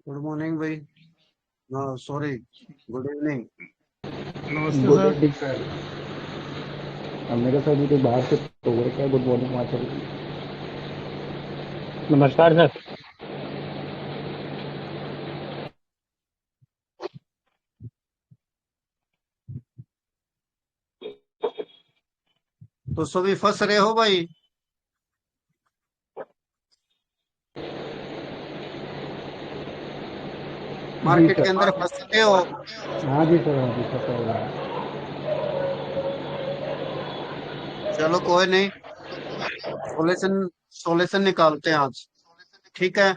Good morning भाई। Sorry, good evening. नमस्ते good sir. Evening sir. अब मेरे साथ भी तो बाहर से तो वर्क है। गुड मॉर्निंग वहाँ चल रही नमस्कार सर। तो सभी फंस रहे हो भाई, है। जी मार्केट के सर। अंदर फंस रहे हो। हाँ जी सर, हाँ जी सर, सर है। चलो कोई नहीं, सॉल्यूशन सॉल्यूशन निकालते हैं आज। ठीक है,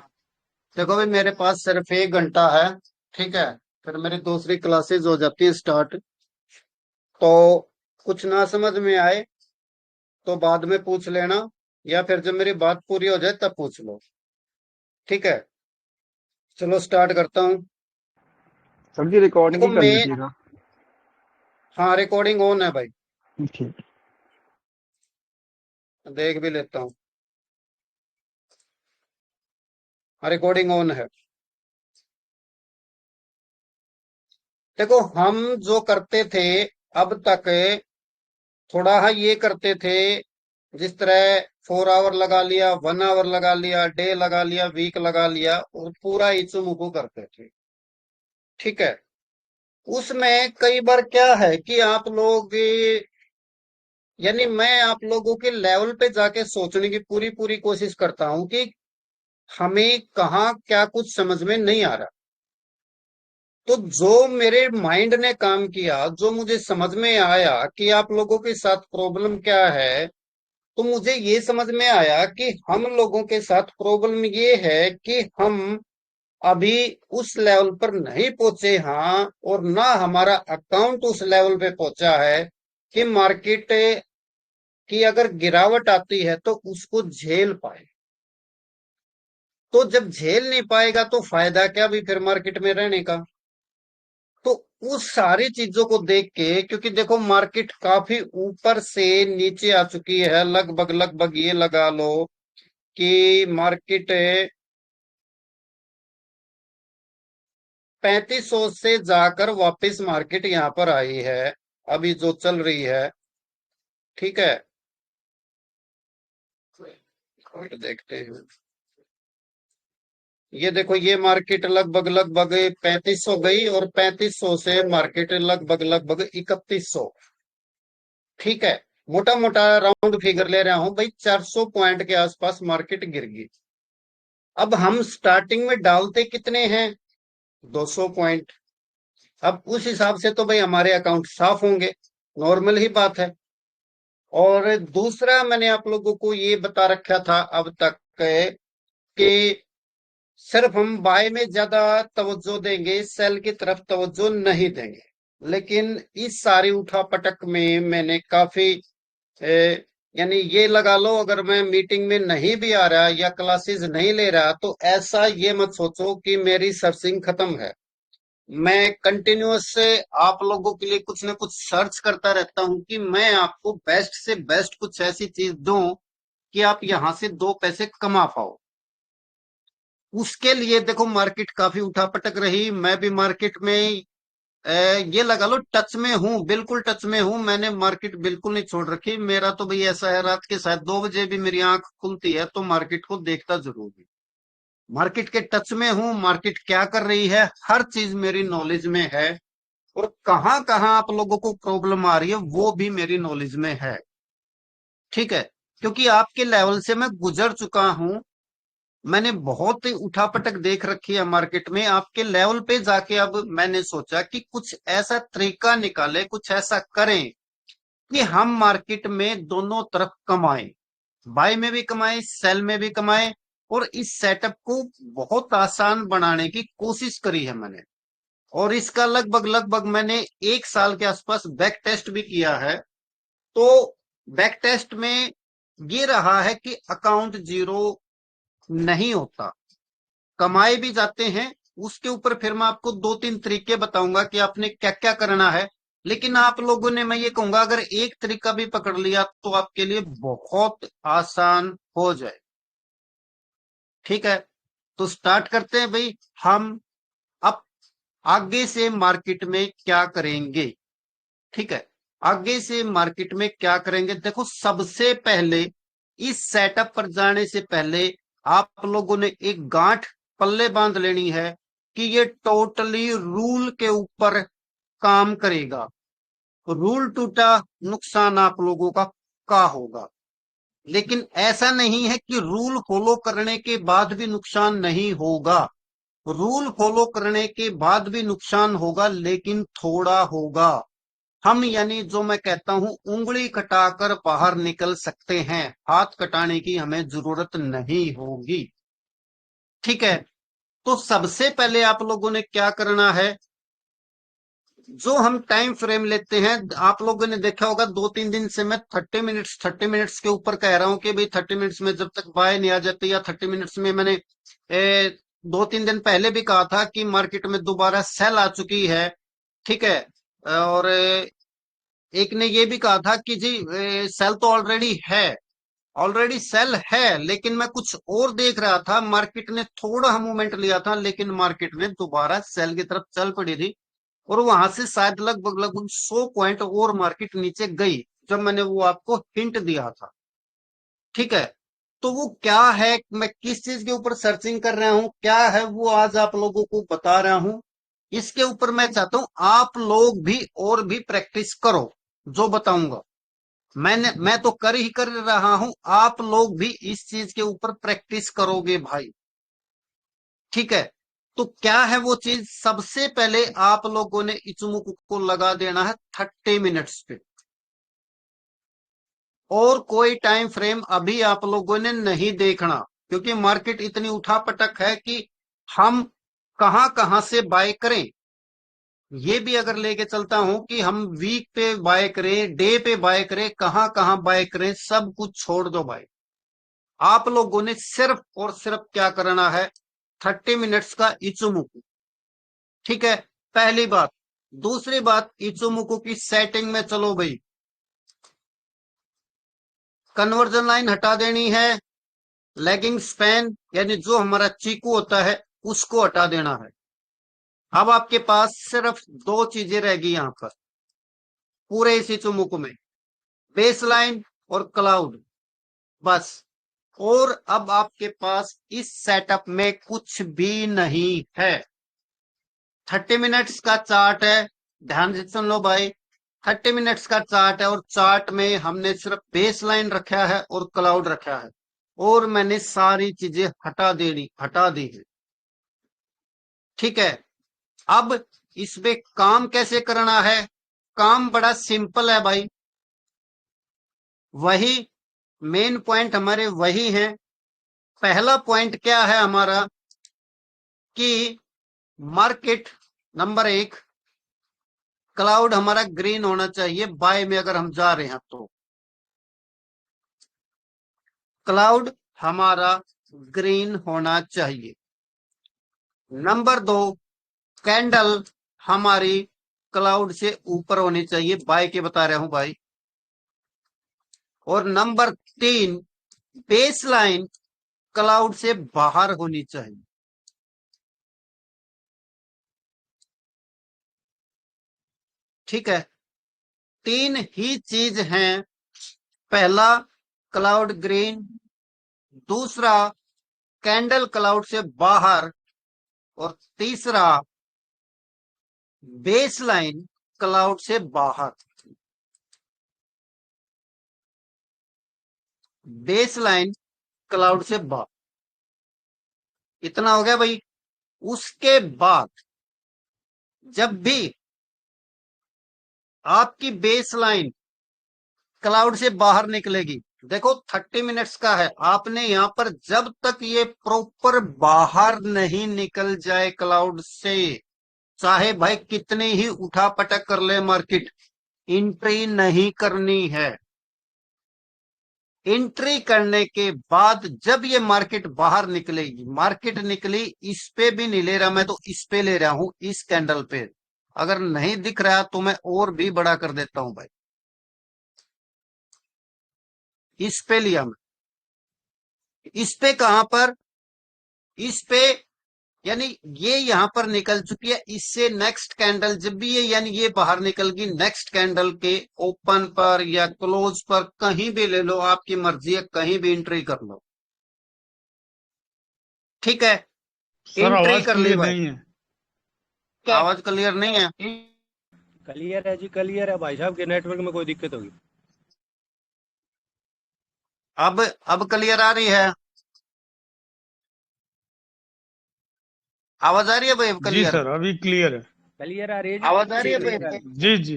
देखो भाई, मेरे पास सिर्फ 1 घंटा है। ठीक है, फिर मेरी दूसरी क्लासेस हो जाती है स्टार्ट। तो कुछ ना समझ में आए तो बाद में पूछ लेना, या फिर जब मेरी बात पूरी हो जाए तब पूछ लो। ठीक है, चलो स्टार्ट करता हूँ। सर जी रिकॉर्डिंग देखो ही कर मैं, लीजिएगा। हाँ रिकॉर्डिंग ऑन है भाई, ठीक। देख भी लेता हूँ। हाँ रिकॉर्डिंग ऑन है। देखो हम जो करते थे अब तक, थोड़ा हाँ ये करते थे, जिस तरह 4 आवर लगा लिया, 1 आवर लगा लिया, डे लगा लिया, वीक लगा लिया, और पूरा इचुमुकु करते थे। ठीक है, उसमें कई बार क्या है कि आप लोग, यानी मैं आप लोगों के लेवल पे जाके सोचने की पूरी पूरी कोशिश करता हूं कि हमें कहाँ क्या कुछ समझ में नहीं आ रहा। तो जो मेरे माइंड ने काम किया, जो मुझे समझ में आया कि आप लोगों के साथ प्रॉब्लम क्या है, तो मुझे ये समझ में आया कि हम लोगों के साथ प्रॉब्लम ये है कि हम अभी उस लेवल पर नहीं पहुंचे, हाँ, और ना हमारा अकाउंट उस लेवल पे पहुंचा है कि मार्केट की अगर गिरावट आती है तो उसको झेल पाए। तो जब झेल नहीं पाएगा तो फायदा क्या भी फिर मार्केट में रहने का। तो उस सारी चीजों को देख के, क्योंकि देखो मार्केट काफी ऊपर से नीचे आ चुकी है, लगभग लगभग ये लगा लो कि मार्केट 3500 से जाकर वापस मार्केट यहाँ पर आई है, अभी जो चल रही है। ठीक है, देखते हैं। ये देखो, ये मार्केट लगभग लगभग 3500 गई, और 3500 से मार्केट लगभग लगभग 3100। ठीक है, मोटा मोटा राउंड फिगर ले रहा हूं भाई, 400 पॉइंट के आसपास मार्केट गिर गई। अब हम स्टार्टिंग में डालते कितने हैं? 200 पॉइंट। अब उस हिसाब से तो भाई हमारे अकाउंट साफ होंगे, नॉर्मल ही बात है। और दूसरा मैंने आप लोगों को ये बता रखा था अब तक कि सिर्फ हम बाय में ज्यादा तवज्जो देंगे, सेल की तरफ तवज्जो नहीं देंगे। लेकिन इस सारी उठापटक में मैंने काफी, यानी ये लगा लो, अगर मैं मीटिंग में नहीं भी आ रहा या क्लासेस नहीं ले रहा तो ऐसा ये मत सोचो कि मेरी सर्चिंग खत्म है। मैं कंटिन्यूअस से आप लोगों के लिए कुछ ना कुछ सर्च करता रहता हूं कि मैं आपको बेस्ट से बेस्ट कुछ ऐसी चीज दूं कि आप यहां से 2 पैसे कमा पाओ। उसके लिए देखो मार्केट काफी उठापटक रही, मैं भी मार्केट में, ये लगा लो टच में हूँ, बिल्कुल टच में हूँ। मैंने मार्केट बिल्कुल नहीं छोड़ रखी। मेरा तो भाई ऐसा है, रात के शायद 2 बजे भी मेरी आंख खुलती है तो मार्केट को देखता जरूर हूँ। मार्केट के टच में हूँ, मार्केट क्या कर रही है हर चीज मेरी नॉलेज में है। और कहाँ कहाँ आप लोगों को प्रॉब्लम आ रही है वो भी मेरी नॉलेज में है। ठीक है, क्योंकि आपके लेवल से मैं गुजर चुका हूं। मैंने बहुत ही उठापटक देख रखी है मार्केट में। आपके लेवल पे जाके अब मैंने सोचा कि कुछ ऐसा तरीका निकाले, कुछ ऐसा करें कि हम मार्केट में दोनों तरफ कमाएं, बाय में भी कमाएं, सेल में भी कमाएं। और इस सेटअप को बहुत आसान बनाने की कोशिश करी है मैंने। और इसका लगभग लगभग मैंने 1 साल के आसपास बैक टेस्ट भी किया है। तो बैक टेस्ट में ये रहा है कि अकाउंट जीरो नहीं होता, कमाए भी जाते हैं। उसके ऊपर फिर मैं आपको 2-3 तरीके बताऊंगा कि आपने क्या क्या करना है। लेकिन आप लोगों ने, मैं ये कहूंगा, अगर एक तरीका भी पकड़ लिया तो आपके लिए बहुत आसान हो जाए। ठीक है, तो स्टार्ट करते हैं भाई। हम अब आगे से मार्केट में क्या करेंगे, ठीक है, आगे से मार्केट में क्या करेंगे। देखो सबसे पहले इस सेटअप पर जाने से पहले आप लोगों ने एक गांठ पल्ले बांध लेनी है कि ये टोटली रूल के ऊपर काम करेगा। रूल टूटा, नुकसान आप लोगों का होगा। लेकिन ऐसा नहीं है कि रूल फॉलो करने के बाद भी नुकसान नहीं होगा। रूल फॉलो करने के बाद भी नुकसान होगा, लेकिन थोड़ा होगा। हम यानी जो मैं कहता हूं उंगली कटाकर बाहर निकल सकते हैं, हाथ कटाने की हमें जरूरत नहीं होगी, ठीक है। तो सबसे पहले आप लोगों ने क्या करना है, जो हम टाइम फ्रेम लेते हैं, आप लोगों ने देखा होगा 2-3 दिन से मैं 30 मिनट्स के ऊपर कह रहा हूं कि भाई 30 मिनट्स में जब तक बाय नहीं आ जाती, या 30 मिनट्स में मैंने 2-3 दिन पहले भी कहा था कि मार्केट में दोबारा सेल आ चुकी है, ठीक है। और एक ने ये भी कहा था कि जी सेल तो ऑलरेडी सेल है, लेकिन मैं कुछ और देख रहा था, मार्केट ने थोड़ा मूवमेंट लिया था, लेकिन मार्केट ने दोबारा सेल की तरफ चल पड़ी थी, और वहां से शायद लगभग लगभग 100 पॉइंट और मार्केट नीचे गई, जब मैंने वो आपको हिंट दिया था, ठीक है। तो वो क्या है, मैं किस चीज के ऊपर सर्चिंग कर रहा हूं, क्या है वो आज आप लोगों को बता रहा हूं। इसके ऊपर मैं चाहता हूं आप लोग भी और भी प्रैक्टिस करो, जो बताऊंगा। मैं तो कर रहा हूं, आप लोग भी इस चीज के ऊपर प्रैक्टिस करोगे भाई, ठीक है। तो क्या है वो चीज, सबसे पहले आप लोगों ने इचुमुक को लगा देना है 30 मिनट्स पे, और कोई टाइम फ्रेम अभी आप लोगों ने नहीं देखना, क्योंकि मार्केट इतनी उठापटक है कि हम कहां कहां से बाय करें। ये भी अगर लेके चलता हूं कि हम वीक पे बाय करें, डे पे बाय करें, कहां कहां बाय करें, सब कुछ छोड़ दो भाई। आप लोगों ने सिर्फ और सिर्फ क्या करना है, 30 मिनट्स का इचुमुकु, ठीक है, पहली बात। दूसरी बात, इचुमुकु की सेटिंग में चलो भाई, कन्वर्जन लाइन हटा देनी है, लेगिंग स्पैन यानी जो हमारा चीकू होता है उसको हटा देना है। अब आपके पास सिर्फ दो चीजें रहेगी यहां पर पूरे इसी चुमुक में, बेस लाइन और क्लाउड, बस। और अब आपके पास इस सेटअप में कुछ भी नहीं है। 30 मिनट्स का चार्ट है, ध्यान से सुन लो भाई। 30 मिनट्स का चार्ट है, और चार्ट में हमने सिर्फ बेस लाइन रखा है और क्लाउड रखा है, और मैंने सारी चीजें हटा दी है, ठीक है। अब इसमें काम कैसे करना है, काम बड़ा सिंपल है भाई। वही मेन पॉइंट हमारे वही हैं। पहला पॉइंट क्या है हमारा, कि मार्केट नंबर 1, क्लाउड हमारा ग्रीन होना चाहिए, बाय में अगर हम जा रहे हैं तो क्लाउड हमारा ग्रीन होना चाहिए। नंबर 2, कैंडल हमारी क्लाउड से ऊपर होनी चाहिए, बाय के बता रहा हूं भाई। और नंबर 3, बेस लाइन क्लाउड से बाहर होनी चाहिए, ठीक है। तीन ही चीज हैं, पहला क्लाउड ग्रीन, दूसरा कैंडल क्लाउड से बाहर, और तीसरा बेस लाइन क्लाउड से बाहर। बेस लाइन क्लाउड से बाहर, इतना हो गया भाई। उसके बाद जब भी आपकी बेस लाइन क्लाउड से बाहर निकलेगी, देखो 30 मिनट्स का है, आपने यहां पर जब तक ये प्रॉपर बाहर नहीं निकल जाए क्लाउड से, चाहे भाई कितनी ही उठा पटक कर ले मार्केट, एंट्री नहीं करनी है। एंट्री करने के बाद जब ये मार्केट बाहर निकलेगी, मार्केट निकली, इस पे भी नहीं ले रहा मैं, तो इस पे ले रहा हूं, इस कैंडल पे। अगर नहीं दिख रहा तो मैं और भी बड़ा कर देता हूं भाई, इस पे लिया मैं। इस पे कहां पर, इस पे यानी ये यहां पर निकल चुकी है, इससे नेक्स्ट कैंडल जब भी ये यानी ये बाहर निकल गई, नेक्स्ट कैंडल के ओपन पर या क्लोज पर कहीं भी ले लो, आपकी मर्जी है, कहीं भी एंट्री कर लो। ठीक है, सर एंट्री आवाज कर ली क्लियर भाई। नहीं है। आवाज क्लियर नहीं है? क्लियर है जी, क्लियर है भाई साहब, के नेटवर्क में कोई दिक्कत होगी? अब क्लियर आ रही है? आवाज आ रही है भाई? अब जी क्लियर सर अभी क्लियर है। क्लियर आ रही है जी, आवाज आ रही है क्लियर आ भाई? रही है। जी जी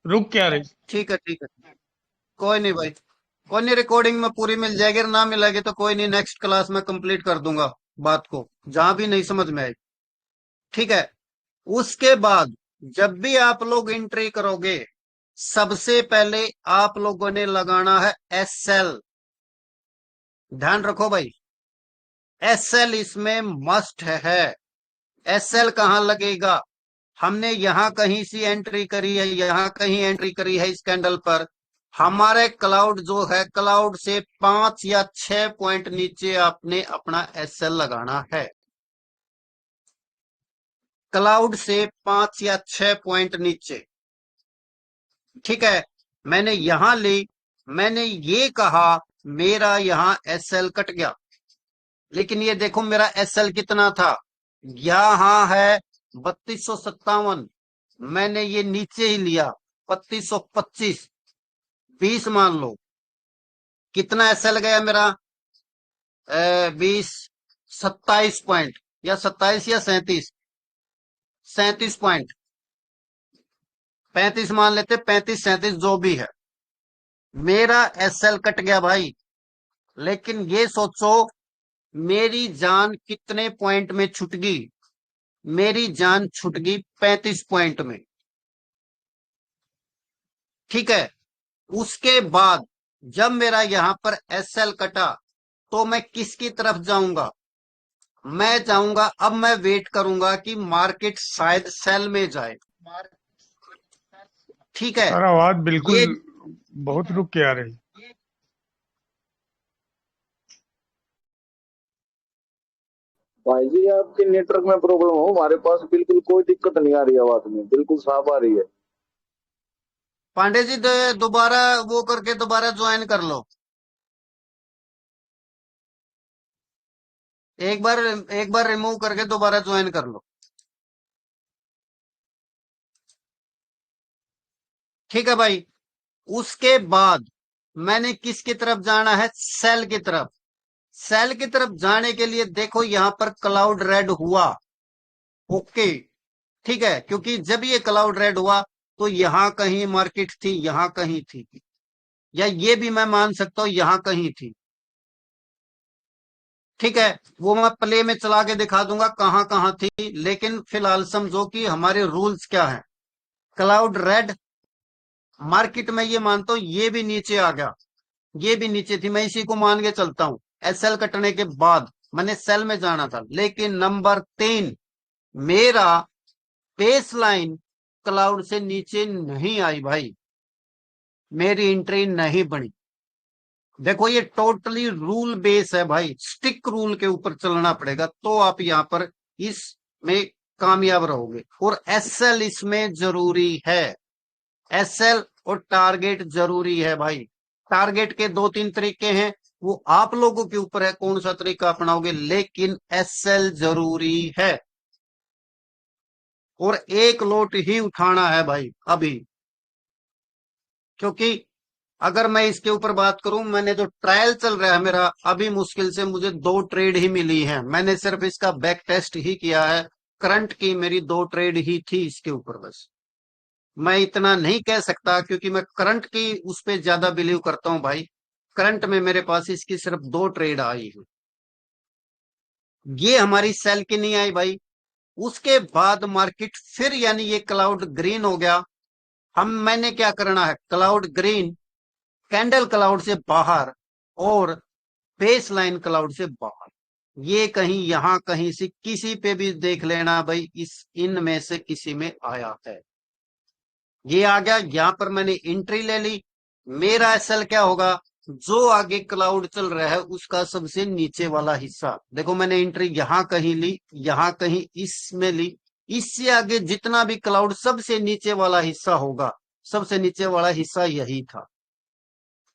रुक क्या रही। ठीक है ठीक है, कोई नहीं भाई, कोई नहीं, रिकॉर्डिंग में पूरी मिल जाएगी, और ना मिलेगी तो कोई नहीं, नेक्स्ट क्लास में कंप्लीट कर दूंगा बात को, जहां भी नहीं समझ में आए। ठीक है, उसके बाद जब भी आप लोग एंट्री करोगे, सबसे पहले आप लोगों ने लगाना है एसएल। ध्यान रखो भाई, एसएल इसमें मस्ट है। एसएल कहां लगेगा? हमने यहां कहीं सी एंट्री करी है, यहां कहीं एंट्री करी है इस कैंडल पर, हमारे क्लाउड जो है, क्लाउड से 5 या 6 पॉइंट नीचे आपने अपना एसएल लगाना है। क्लाउड से 5 या 6 पॉइंट नीचे। ठीक है, मैंने यहां ली, मैंने ये कहा मेरा यहां एसएल कट गया, लेकिन ये देखो मेरा एसएल कितना था, यहां है 3257, मैंने ये नीचे ही लिया 3225, 20 मान लो। कितना एसएल गया मेरा? 20, 27 पॉइंट, या 27 या 37, 37 पॉइंट, 35 मान लेते, 35 37 जो भी है, मेरा एसएल कट गया भाई। लेकिन ये सोचो मेरी जान कितने पॉइंट में छूट गई? मेरी जान छूट गई 35 पॉइंट में। ठीक है, उसके बाद जब मेरा यहां पर एसएल कटा, तो मैं किसकी तरफ जाऊंगा? मैं जाऊंगा, अब मैं वेट करूंगा कि मार्केट शायद सेल में जाए। ठीक है, सर आवाज बिल्कुल ये बहुत रुक के आ रही। भाई जी आपके नेटवर्क में प्रॉब्लम हो, हमारे पास बिल्कुल कोई दिक्कत नहीं आ रही, आवाज में बिल्कुल साफ आ रही है। पांडे जी दोबारा वो करके दोबारा ज्वाइन कर लो, एक बार रिमूव करके दोबारा ज्वाइन कर लो। ठीक है भाई, उसके बाद मैंने किसकी तरफ जाना है? सेल की तरफ। सेल की तरफ जाने के लिए देखो यहां पर क्लाउड रेड हुआ, ओके, ठीक है, क्योंकि जब ये क्लाउड रेड हुआ तो यहां कहीं मार्केट थी, यहां कहीं थी, या ये भी मैं मान सकता हूं यहां कहीं थी। ठीक है, वो मैं प्ले में चला के दिखा दूंगा कहां कहां थी, लेकिन फिलहाल समझो कि हमारे रूल्स क्या है। क्लाउड रेड, मार्केट में ये मानता हूं ये भी नीचे आ गया, ये भी नीचे थी, मैं इसी को मान के चलता हूं। एसएल कटने के बाद मैंने सेल में जाना था, लेकिन नंबर 3 मेरा बेस लाइन क्लाउड से नीचे नहीं आई भाई, मेरी एंट्री नहीं बनी। देखो ये टोटली रूल बेस है भाई, स्टिक रूल के ऊपर चलना पड़ेगा, तो आप यहां पर इसमें कामयाब रहोगे। और एसएल इसमें जरूरी है, एसएल और टारगेट जरूरी है भाई। टारगेट के 2-3 तरीके हैं, वो आप लोगों के ऊपर है कौन सा तरीका अपनाओगे, लेकिन एसएल जरूरी है। और एक लोट ही उठाना है भाई अभी, क्योंकि अगर मैं इसके ऊपर बात करूं, मैंने जो ट्रायल चल रहा है मेरा, अभी मुश्किल से मुझे 2 ट्रेड ही मिली है, मैंने सिर्फ इसका बैक टेस्ट ही किया है, करंट की मेरी 2 ट्रेड ही थी इसके ऊपर बस। मैं इतना नहीं कह सकता क्योंकि मैं करंट की उस पर ज्यादा बिलीव करता हूं भाई, करंट में मेरे पास इसकी सिर्फ 2 ट्रेड आई है, ये हमारी सेल की नहीं आई भाई। उसके बाद मार्केट फिर यानी ये क्लाउड ग्रीन हो गया, मैंने क्या करना है, क्लाउड ग्रीन, कैंडल क्लाउड से बाहर, और बेस लाइन क्लाउड से बाहर, ये कहीं यहां कहीं से किसी पे भी देख लेना भाई, इनमें से किसी में आया है, ये आ गया, यहां पर मैंने एंट्री ले ली। मेरा एसएल क्या होगा? जो आगे क्लाउड चल रहा है उसका सबसे नीचे वाला हिस्सा, देखो मैंने एंट्री यहां कहीं ली, यहां कहीं इसमें ली, इससे आगे जितना भी क्लाउड सबसे नीचे वाला हिस्सा होगा, सबसे नीचे वाला हिस्सा यही था।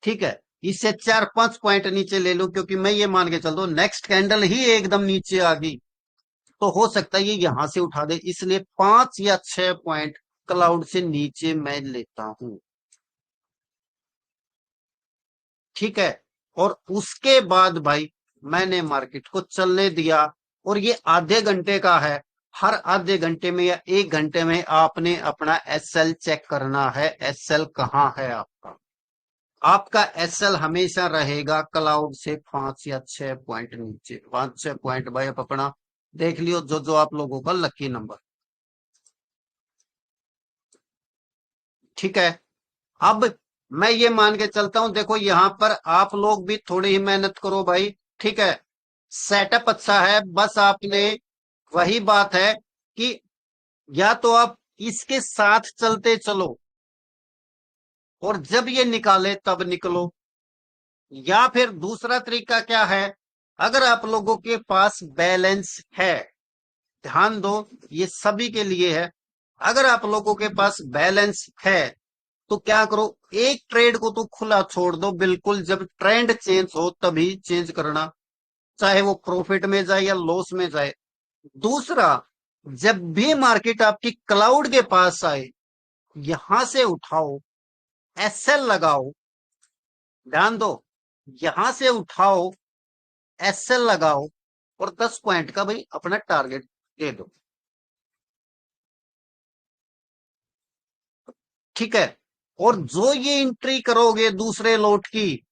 ठीक है, इससे 4-5 पॉइंट नीचे ले लो, क्योंकि मैं ये मान के चल दो नेक्स्ट कैंडल ही एकदम नीचे आ गई तो हो सकता है ये यहां से उठा दे, इसलिए 5 या 6 पॉइंट क्लाउड से नीचे मैं लेता हूं। ठीक है, और उसके बाद भाई मैंने मार्केट को चलने दिया, और ये आधे घंटे का है, हर आधे घंटे में या 1 घंटे में आपने अपना एसएल चेक करना है। एसएल कहां है आपका? आपका एसएल हमेशा रहेगा क्लाउड से 5 या 6 पॉइंट नीचे। 5-6 पॉइंट भाई आप अपना देख लियो, जो जो आप लोगों का लकी नंबर। ठीक है, अब मैं ये मान के चलता हूं, देखो यहां पर आप लोग भी थोड़ी ही मेहनत करो भाई। ठीक है, सेटअप अच्छा है, बस आपने वही बात है कि या तो आप इसके साथ चलते चलो और जब ये निकाले तब निकलो, या फिर दूसरा तरीका क्या है, अगर आप लोगों के पास बैलेंस है, ध्यान दो ये सभी के लिए है, अगर आप लोगों के पास बैलेंस है तो क्या करो, एक ट्रेड को तो खुला छोड़ दो बिल्कुल, जब ट्रेंड चेंज हो तभी चेंज करना, चाहे वो प्रॉफिट में जाए या लॉस में जाए। दूसरा, जब भी मार्केट आपकी क्लाउड के पास आए यहां से उठाओ, एसएल लगाओ, ध्यान दो, यहां से उठाओ, एसएल लगाओ और 10 पॉइंट का भाई अपना टारगेट दे दो। ठीक है, और जो ये एंट्री करोगे दूसरे लोट की,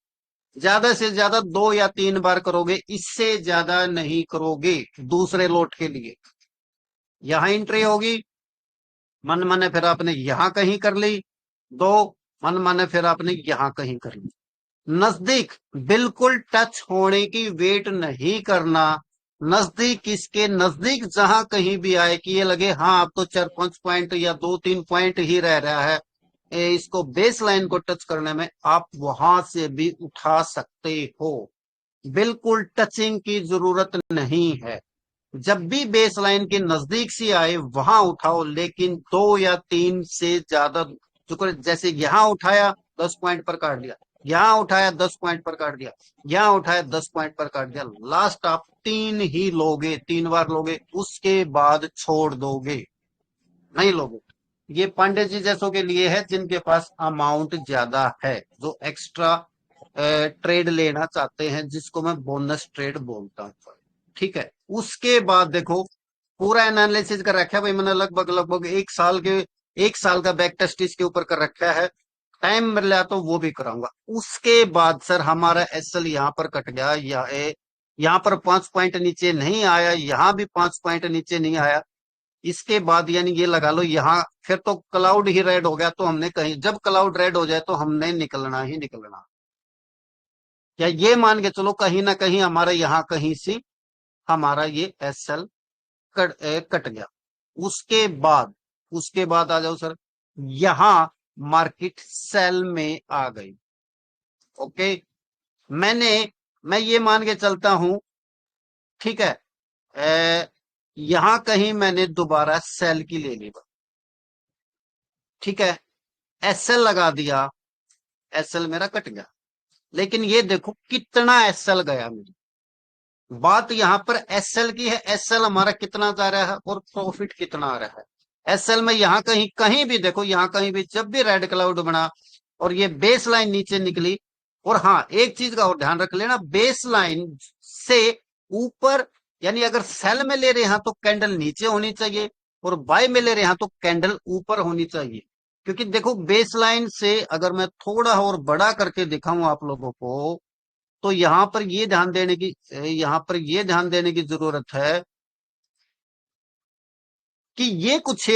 ज्यादा से ज्यादा 2 या 3 बार करोगे, इससे ज्यादा नहीं करोगे दूसरे लोट के लिए। यहां एंट्री होगी, मन माने फिर आपने यहां कहीं कर ली, 2 मन माने फिर आपने यहां कहीं कर ली। नजदीक बिल्कुल टच होने की वेट नहीं करना, नजदीक, इसके नजदीक जहां कहीं भी आए कि ये लगे हाँ अब तो 4-5 पॉइंट या 2-3 पॉइंट ही रह रहा है, इसको बेस लाइन को टच करने में, आप वहां से भी उठा सकते हो, बिल्कुल टचिंग की जरूरत नहीं है। जब भी बेस लाइन के नजदीक से आए वहां उठाओ, लेकिन 2 या 3 से ज्यादा, जैसे यहां उठाया 10 पॉइंट पर काट दिया, यहां उठाया 10 पॉइंट पर काट दिया, यहां उठाया 10 पॉइंट पर काट दिया, लास्ट आप 3 ही लोगे, 3 बार लोगे, उसके बाद छोड़ दोगे, नहीं लोगे। ये पांडे जी जैसों के लिए है जिनके पास अमाउंट ज्यादा है, जो एक्स्ट्रा ट्रेड लेना चाहते हैं, जिसको मैं बोनस ट्रेड बोलता हूं। ठीक है, उसके बाद देखो पूरा एनालिसिस कर रखा है भाई मैंने, लगभग लगभग 1 साल का बैक टेस्ट इसके ऊपर कर रखा है, टाइम मिला तो वो भी कराऊंगा। उसके बाद सर हमारा एसएल यहां पर कट गया, यहाँ पर 5 पॉइंट नीचे नहीं आया, यहां भी 5 पॉइंट नीचे नहीं आया, इसके बाद यानी ये लगा लो यहां फिर तो क्लाउड ही रेड हो गया, तो हमने कहीं, जब क्लाउड रेड हो जाए तो हमने निकलना ही निकलना, या ये मान के चलो कहीं ना कहीं हमारा यहां कहीं से हमारा ये एसएल कट गया। उसके बाद आ जाओ सर, यहां मार्केट सेल में आ गई। ओके, मैं ये मान के चलता हूं, ठीक है, यहां कहीं मैंने दोबारा सेल की ले ली, ठीक है, एसएल लगा दिया, एसएल मेरा कट गया, लेकिन ये देखो कितना एसएल गया मेरी, बात यहां पर एसएल की है, एसएल हमारा कितना जा रहा है और प्रॉफिट कितना आ रहा है। एसएल में यहां कहीं कहीं भी देखो, यहां कहीं भी जब भी रेड क्लाउड बना और ये बेस लाइन नीचे निकली, और हाँ एक चीज का और ध्यान रख लेना, बेस लाइन से ऊपर, यानी अगर सेल में ले रहे हैं तो कैंडल नीचे होनी चाहिए, और बाय में ले रहे हैं तो कैंडल ऊपर होनी चाहिए। क्योंकि देखो बेस लाइन से अगर मैं थोड़ा और बड़ा करके दिखाऊं आप लोगों को, तो यहां पर ये ध्यान देने की जरूरत है कि ये कुछ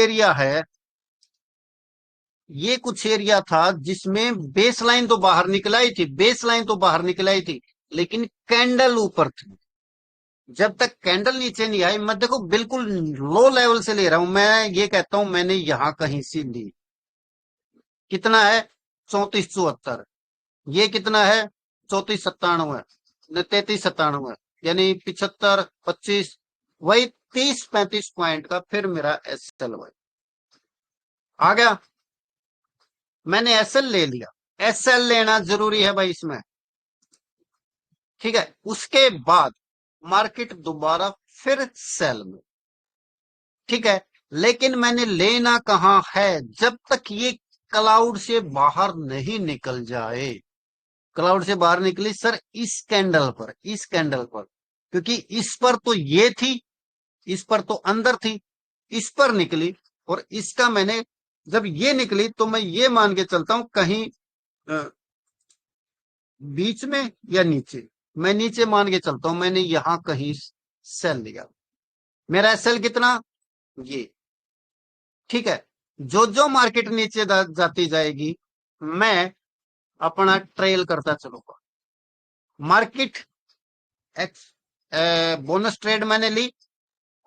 एरिया था जिसमें बेस लाइन तो बाहर निकलाई थी, लेकिन कैंडल ऊपर थी। जब तक कैंडल नीचे नहीं आई, मैं देखो बिल्कुल लो लेवल से ले रहा हूं, मैं ये कहता हूं मैंने यहां कहीं से ली, कितना है 3474, ये कितना है 3497 3397 यानी 75 25 वही 30-35 पॉइंट का फिर मेरा एसएल भाई आ गया। मैंने एसएल ले लिया, एसएल लेना जरूरी है भाई इसमें, ठीक है। उसके बाद मार्केट दोबारा फिर सेल में, ठीक है। लेकिन मैंने लेना कहां है, जब तक ये क्लाउड से बाहर नहीं निकल जाए। क्लाउड से बाहर निकली सर इस कैंडल पर, इस कैंडल पर, क्योंकि इस पर तो ये थी, इस पर तो अंदर थी, इस पर निकली और इसका मैंने जब ये निकली तो मैं ये मान के चलता हूं कहीं बीच में या नीचे, मैं नीचे मान के चलता हूं, मैंने यहां कहीं सेल लिया। मेरा एसएल कितना, ये, ठीक है। जो जो मार्केट नीचे जाती जाएगी मैं अपना ट्रेल करता चलूंगा। मार्केट एक्स बोनस ट्रेड मैंने ली।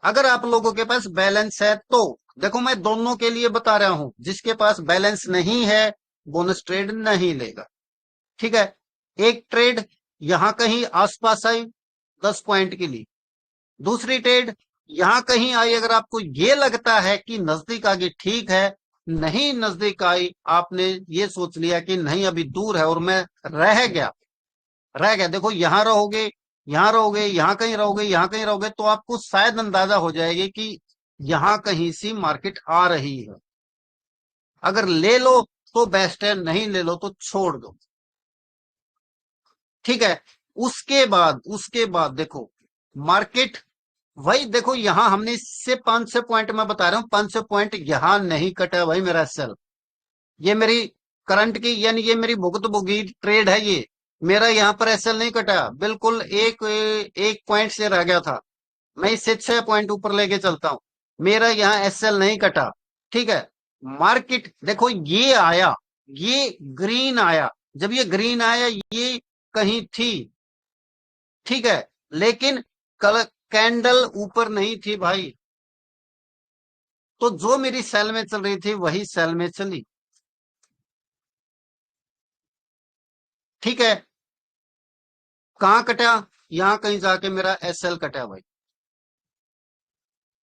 अगर आप लोगों के पास बैलेंस है तो देखो मैं दोनों के लिए बता रहा हूं, जिसके पास बैलेंस नहीं है बोनस ट्रेड नहीं लेगा, ठीक है। एक ट्रेड यहां कहीं आसपास आई 10 पॉइंट के लिए, दूसरी ट्रेड यहां कहीं आई, अगर आपको ये लगता है कि नजदीक आ गई ठीक है, नहीं नजदीक आई, आपने ये सोच लिया कि नहीं अभी दूर है और मैं रह गया, देखो यहां रहोगे, यहां रहोगे, यहां कहीं रहोगे, यहां कहीं रहोगे, तो आपको शायद अंदाजा हो जाएगी कि यहां कहीं सी मार्केट आ रही है। अगर ले लो तो बेस्ट है, नहीं ले लो तो छोड़ दो, ठीक है। उसके बाद देखो मार्केट वही देखो, यहां हमने इससे 500 पॉइंट मैं बता रहा हूं, 500 पॉइंट यहां नहीं कटा भाई मेरा सेल। ये मेरी करंट की यानी ये मेरी भुगत भुगी ट्रेड है, ये मेरा यहां पर एसएल नहीं कटा, बिल्कुल एक पॉइंट से रह गया था। मैं इससे 6 पॉइंट ऊपर लेके चलता हूं, मेरा यहां एसएल नहीं कटा, ठीक है। मार्केट देखो ये आया, ये ग्रीन आया, जब ये ग्रीन आया ये कहीं थी, ठीक है, लेकिन कल कैंडल ऊपर नहीं थी भाई, तो जो मेरी सेल में चल रही थी वही सेल में चली, ठीक है। कहां कटा, यहां कहीं जाके मेरा एसएल कटा भाई,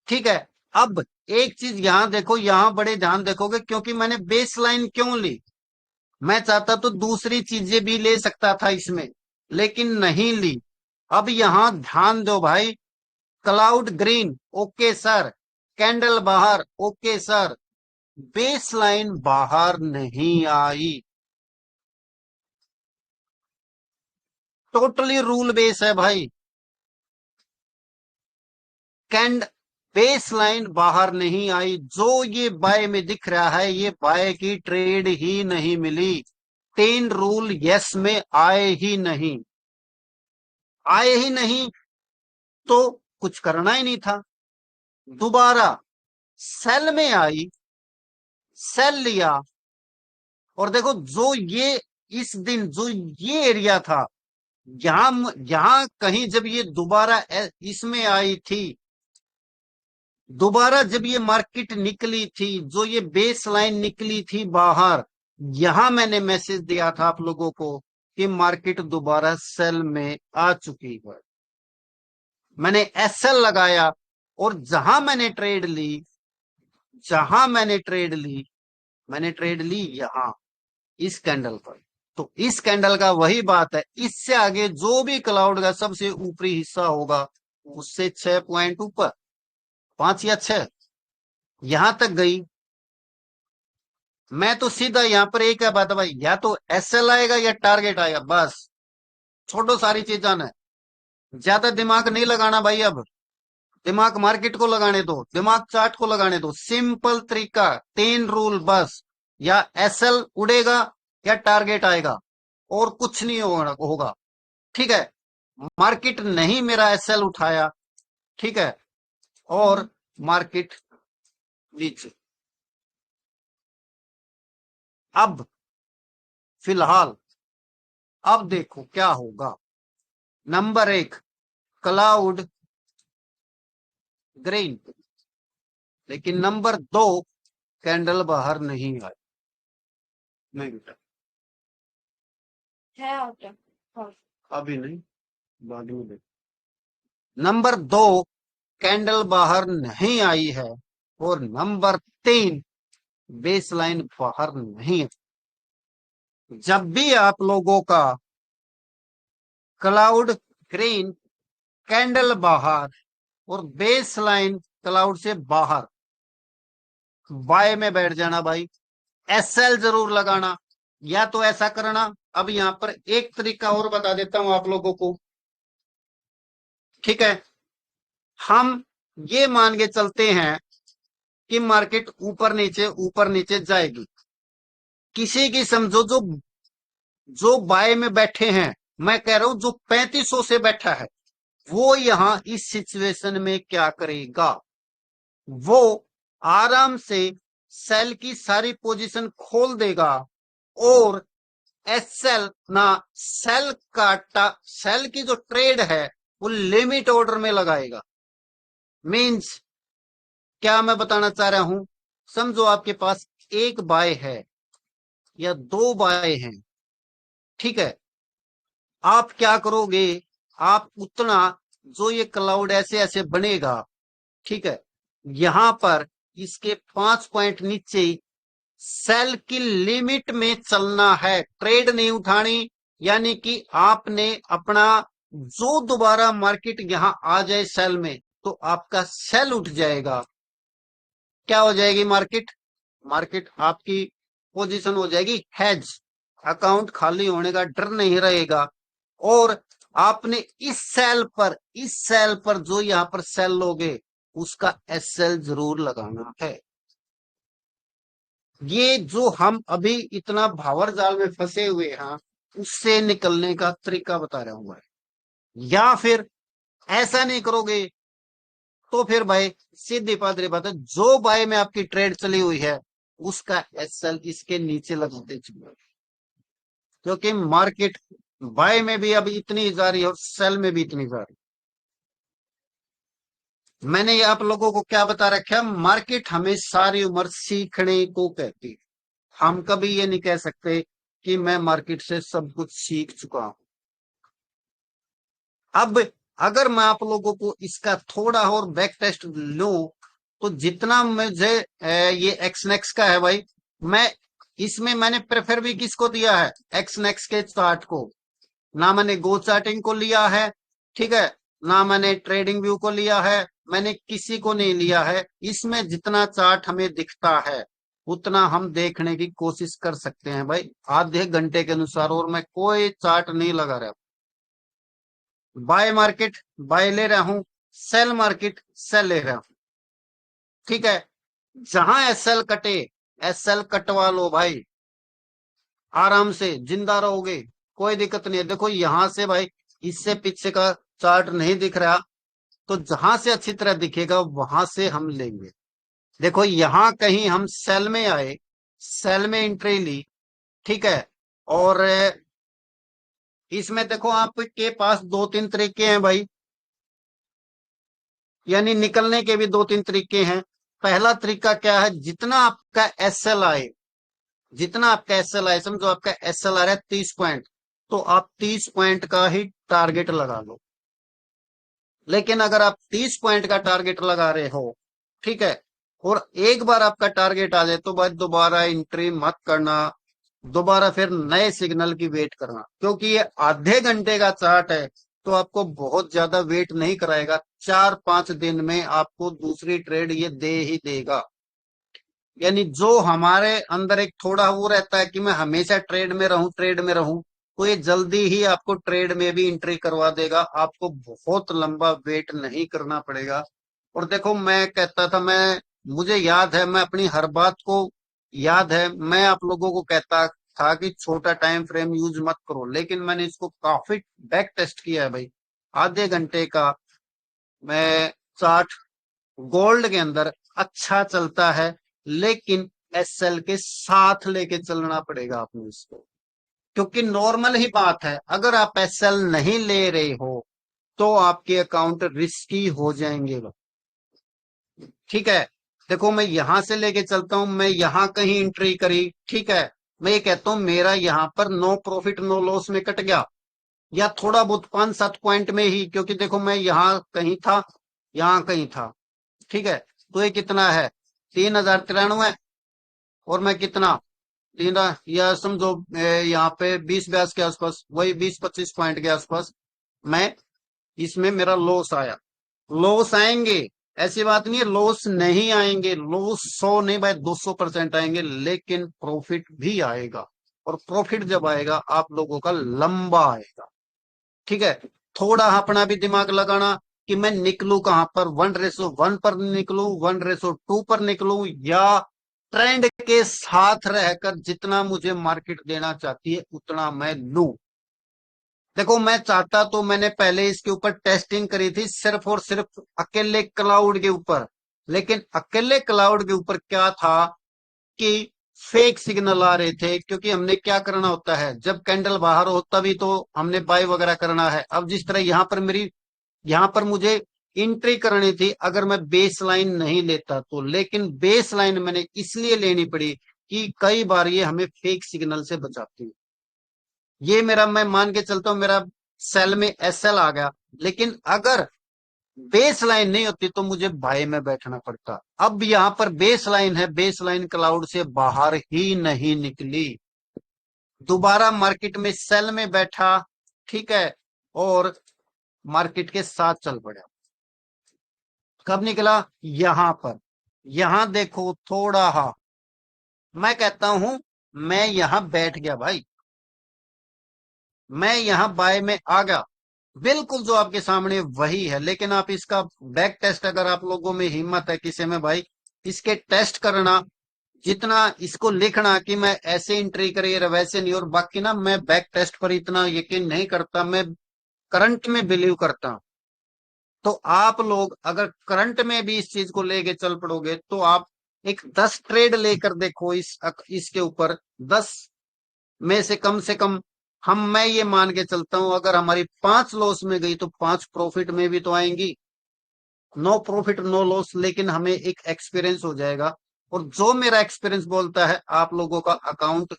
ठीक है। अब एक चीज यहां देखो, यहां बड़े ध्यान देखोगे, क्योंकि मैंने बेस लाइन क्यों ली, मैं चाहता तो दूसरी चीजें भी ले सकता था इसमें, लेकिन नहीं ली। अब यहां ध्यान दो भाई, cloud green okay sir, candle बाहर ओके सर, बेस लाइन बाहर नहीं आई, टोटली रूल बेस है भाई। कैंड बेस लाइन बाहर नहीं आई, जो ये बाय में दिख रहा है ये बाय की ट्रेड ही नहीं मिली, 10 रूल यस में आए ही नहीं, आए ही नहीं, तो कुछ करना ही नहीं था। दोबारा सेल में आई, सेल लिया, और देखो जो ये इस दिन जो ये एरिया था, यहां कहीं जब ये दोबारा इसमें आई थी, दोबारा जब ये मार्केट निकली थी, जो ये बेस लाइन निकली थी बाहर, यहां मैंने मैसेज दिया था आप लोगों को कि मार्केट दोबारा सेल में आ चुकी है। मैंने एसएल लगाया और जहां मैंने ट्रेड ली, मैंने ट्रेड ली यहां इस कैंडल पर। तो इस कैंडल का वही बात है, इससे आगे जो भी क्लाउड का सबसे ऊपरी हिस्सा होगा उससे 6 पॉइंट ऊपर, 5 या 6 यहां तक गई। मैं तो सीधा यहां पर एक है बात है भाई, या तो एसएल आएगा या टारगेट आएगा, बस छोड़ो सारी चीजें ने, ज्यादा दिमाग नहीं लगाना भाई। अब दिमाग मार्केट को लगाने दो, दिमाग चार्ट को लगाने दो, सिंपल तरीका 3 रूल बस, या एसएल उड़ेगा या टारगेट आएगा, और कुछ नहीं होगा, ठीक है। मार्केट नहीं मेरा एसएल उठाया, ठीक है, और मार्केट नीचे। अब फिलहाल अब देखो क्या होगा। नंबर 1 क्लाउड ग्रीन, लेकिन नंबर 2 कैंडल बाहर नहीं आई, नहीं बेटा है आउट। अभी नहीं, बाद में देख। नंबर 2, कैंडल बाहर नहीं आई है। और नंबर 3, बेस लाइन बाहर नहीं है। जब भी आप लोगों का क्लाउड ग्रीन कैंडल बाहर और बेस लाइन क्लाउड से बाहर, बाय में बैठ जाना भाई। एसएल जरूर लगाना, या तो ऐसा करना। अब यहां पर एक तरीका और बता देता हूं आप लोगों को, ठीक है। हम ये मान के चलते हैं कि मार्केट ऊपर नीचे जाएगी। किसी की समझो जो बाय में बैठे हैं, मैं कह रहा हूं जो 3500 से बैठा है, वो यहां इस सिचुएशन में क्या करेगा, वो आराम से सेल की सारी पोजीशन खोल देगा और सेल की जो ट्रेड है वो लिमिट ऑर्डर में लगाएगा। मींस क्या मैं बताना चाह रहा हूं, समझो आपके पास एक बाय है या 2 बाय हैं, ठीक है। आप क्या करोगे, आप उतना जो ये क्लाउड ऐसे ऐसे बनेगा, ठीक है, यहां पर इसके 5 पॉइंट नीचे सेल की लिमिट में चलना है, ट्रेड नहीं उठानी। यानी कि आपने अपना जो दोबारा मार्केट यहां आ जाए सेल में, तो आपका सेल उठ जाएगा। क्या हो जाएगी मार्केट आपकी पोजीशन हो जाएगी हेज, अकाउंट खाली होने का डर नहीं रहेगा। और आपने इस सेल पर जो यहां पर सेल लोगे, उसका एसएल जरूर लगाना है। ये जो हम अभी इतना भावर जाल में फंसे हुए हैं, उससे निकलने का तरीका बता रहा हूं भाई। या फिर ऐसा नहीं करोगे तो फिर भाई सीधी पादरी बात है, जो बाय में आपकी ट्रेड चली हुई है उसका एसएल इसके नीचे लगाते चलो, क्योंकि मार्केट बाय में भी अभी इतनी जा रही है और सेल में भी इतनी जा रही है। मैंने आप लोगों को क्या बता रखा है, मार्केट हमें सारी उम्र सीखने को कहती है। हम कभी ये नहीं कह सकते कि मैं मार्केट से सब कुछ सीख चुका हूं। अब अगर मैं आप लोगों को इसका थोड़ा और बैक टेस्ट लूं, तो जितना मुझे ये एक्सनेक्स का है भाई, मैं इसमें मैंने प्रेफर भी किसको दिया है, एक्सनेक्स के चार्ट को। ना मैंने गो चार्टिंग को लिया है, ठीक है, ना मैंने ट्रेडिंग व्यू को लिया है, मैंने किसी को नहीं लिया है। इसमें जितना चार्ट हमें दिखता है उतना हम देखने की कोशिश कर सकते हैं भाई, आधे घंटे के अनुसार। और मैं कोई चार्ट नहीं लगा रहा। बाय मार्केट बाय ले रहा हूं, सेल मार्केट सेल ले रहा हूं, ठीक है। जहां एसएल कटे, एसएल कटवा लो भाई, आराम से जिंदा रहोगे, कोई दिक्कत नहीं है। देखो यहां से भाई इससे पीछे का चार्ट नहीं दिख रहा, तो जहां से अच्छी तरह दिखेगा वहां से हम लेंगे। देखो यहां कहीं हम सेल में आए, सेल में एंट्री ली, ठीक है। और इसमें देखो आपके पास 2-3 तरीके हैं भाई, यानी निकलने के भी 2-3 तरीके हैं। पहला तरीका क्या है, जितना आपका एसएल आए, समझो आपका एसएल आ रहा है 30 पॉइंट, तो आप 30 पॉइंट का ही टारगेट लगा लो। लेकिन अगर आप 30 पॉइंट का टारगेट लगा रहे हो, ठीक है, और एक बार आपका टारगेट आ जाए, तो भाई दोबारा एंट्री मत करना, दोबारा फिर नए सिग्नल की वेट करना। क्योंकि ये आधे घंटे का चार्ट है, तो आपको बहुत ज्यादा वेट नहीं कराएगा। 4-5 दिन में आपको दूसरी ट्रेड ये दे ही देगा। यानी जो हमारे अंदर एक थोड़ा वो रहता है कि मैं हमेशा ट्रेड में रहूं, तो ये जल्दी ही आपको ट्रेड में भी एंट्री करवा देगा। आपको बहुत लंबा वेट नहीं करना पड़ेगा। और देखो मैं कहता था, मुझे याद है, मैं अपनी हर बात को याद है, मैं आप लोगों को कहता था कि छोटा टाइम फ्रेम यूज मत करो, लेकिन मैंने इसको काफी बैक टेस्ट किया है भाई। आधे घंटे का मैं चार्ट गोल्ड के अंदर अच्छा चलता है, लेकिन एसएल के साथ लेके चलना पड़ेगा आपको इसको। क्योंकि नॉर्मल ही बात है, अगर आप एसएल नहीं ले रहे हो तो आपके अकाउंट रिस्की हो जाएंगे, ठीक है। देखो मैं यहां से लेके चलता हूं, मैं यहां कहीं एंट्री करी, ठीक है, मैं ये कहता हूं मेरा यहां पर नो प्रॉफिट नो लॉस में कट गया, या थोड़ा बहुत 5-7 पॉइंट में ही, क्योंकि देखो मैं यहाँ कहीं था, यहाँ कहीं था, ठीक है। तो ये कितना है, 3093, और मैं कितना, तीन, या समझो यहाँ पे 20-22 के आसपास, वही 20-25 पॉइंट के आसपास मैं, इसमें मेरा लॉस आया। लॉस आएंगे, ऐसी बात नहीं है लॉस नहीं आएंगे, लॉस 100 नहीं भाई 200% आएंगे, लेकिन प्रॉफिट भी आएगा। और प्रॉफिट जब आएगा आप लोगों का लंबा आएगा, ठीक है। थोड़ा अपना भी दिमाग लगाना कि मैं निकलूं कहां पर, 1:1 पर निकलूं, 1:2 पर निकलूं, या ट्रेंड के साथ रहकर जितना मुझे मार्केट देना चाहती है उतना मैं लूं। देखो मैं चाहता तो मैंने पहले इसके ऊपर टेस्टिंग करी थी सिर्फ और सिर्फ अकेले क्लाउड के ऊपर, लेकिन अकेले क्लाउड के ऊपर क्या था कि फेक सिग्नल आ रहे थे, क्योंकि हमने क्या करना होता है, जब कैंडल बाहर हो तभी तो हमने बाय वगैरह करना है। अब जिस तरह यहां पर मेरी, यहां पर मुझे एंट्री करनी थी अगर मैं बेस लाइन नहीं लेता तो, लेकिन बेस लाइन मैंने इसलिए लेनी पड़ी कि कई बार ये हमें फेक सिग्नल से बचाती है। ये मेरा, मैं मान के चलता हूं मेरा सेल में एसएल आ गया, लेकिन अगर बेस लाइन नहीं होती तो मुझे बाय में बैठना पड़ता। अब यहां पर बेस लाइन है, बेस लाइन क्लाउड से बाहर ही नहीं निकली, दोबारा मार्केट में सेल में बैठा, ठीक है, और मार्केट के साथ चल पड़ा। कब निकला, यहां पर, यहां देखो थोड़ा, हा मैं कहता हूं मैं यहां बैठ गया भाई, मैं यहां बाय में आ गया, बिल्कुल जो आपके सामने वही है। लेकिन आप इसका बैक टेस्ट, अगर आप लोगों में हिम्मत है किसी में भाई, इसके टेस्ट करना, जितना इसको लिखना कि मैं ऐसे एंट्री करी या वैसे नहीं, और बाकी ना मैं बैक टेस्ट पर इतना यकीन नहीं करता, मैं करंट में बिलीव करता हूं। तो आप लोग अगर करंट में भी इस चीज को लेके चल पड़ोगे तो आप एक 10 ट्रेड लेकर देखो इसके ऊपर, 10 में से कम हम, मैं ये मान के चलता हूं अगर हमारी 5 लॉस में गई तो 5 प्रॉफिट में भी तो आएंगी। नो प्रॉफिट नो लॉस, लेकिन हमें एक एक्सपीरियंस हो जाएगा। और जो मेरा एक्सपीरियंस बोलता है आप लोगों का अकाउंट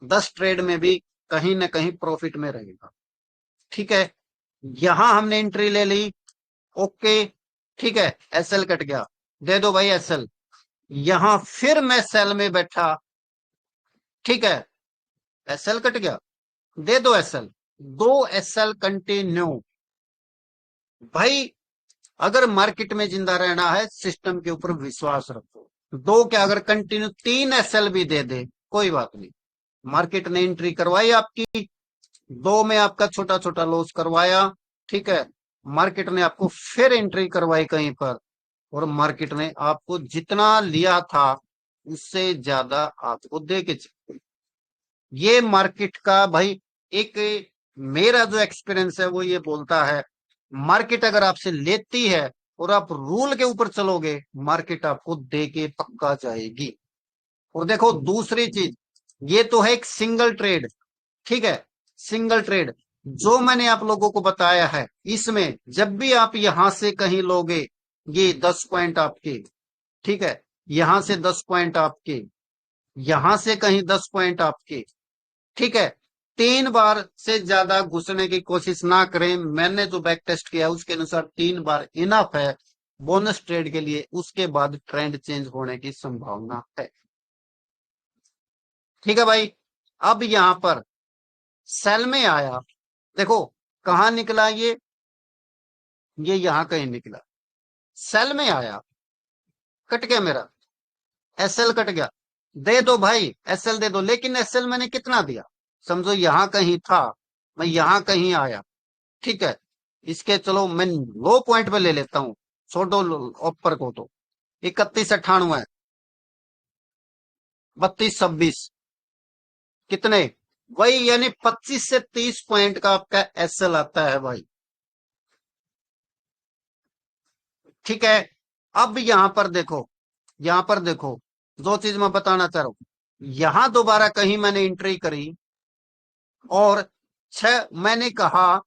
10 ट्रेड में भी कहीं ना कहीं प्रॉफिट में रहेगा, ठीक है। यहां हमने एंट्री ले ली, ओके, ठीक है, एसएल कट गया, दे दो भाई एसएल। यहां फिर मैं सेल में बैठा, ठीक है, एसएल कट गया, दे दो एसएल, 2 एसएल कंटिन्यू। भाई अगर मार्केट में जिंदा रहना है सिस्टम के ऊपर विश्वास रखो, 2 क्या, अगर कंटिन्यू 3 एसएल भी दे दे कोई बात नहीं, मार्केट ने एंट्री करवाई आपकी, 2 में आपका छोटा छोटा लॉस करवाया, ठीक है, मार्केट ने आपको फिर एंट्री करवाई कहीं पर, और मार्केट ने आपको जितना लिया था उससे ज्यादा आपको दे के चली। ये मार्केट का भाई एक, मेरा जो एक्सपीरियंस है वो ये बोलता है, मार्केट अगर आपसे लेती है और आप रूल के ऊपर चलोगे मार्केट आपको दे के पक्का जाएगी। और देखो दूसरी चीज, ये तो है एक सिंगल ट्रेड, ठीक है, सिंगल ट्रेड जो मैंने आप लोगों को बताया है, इसमें जब भी आप यहां से कहीं लोगे, ये 10 पॉइंट आपके, ठीक है, यहां से 10 पॉइंट आपके, यहां से कहीं 10 पॉइंट आपके, ठीक है, 3 बार से ज्यादा घुसने की कोशिश ना करें। मैंने जो बैक टेस्ट किया उसके अनुसार 3 बार इनफ है बोनस ट्रेड के लिए, उसके बाद ट्रेंड चेंज होने की संभावना है, ठीक है भाई। अब यहां पर सेल में आया, देखो कहां निकला ये यहां कहीं निकला, सेल में आया, कट गया मेरा, एसएल कट गया, दे दो भाई एसएल दे दो, लेकिन एसएल मैंने कितना दिया, समझो यहां कहीं था, मैं यहां कहीं आया, ठीक है, इसके चलो मैं लो पॉइंट पे ले लेता हूं, छोड़ो ऊपर को, तो 3198, 3226, कितने, वही यानी 25 से 30 पॉइंट का आपका एसएल आता है भाई, ठीक है। अब यहां पर देखो, यहां पर देखो दो चीज मैं बताना चाह रहा हूं, यहां दोबारा कहीं मैंने एंट्री करी, और मैंने कहा,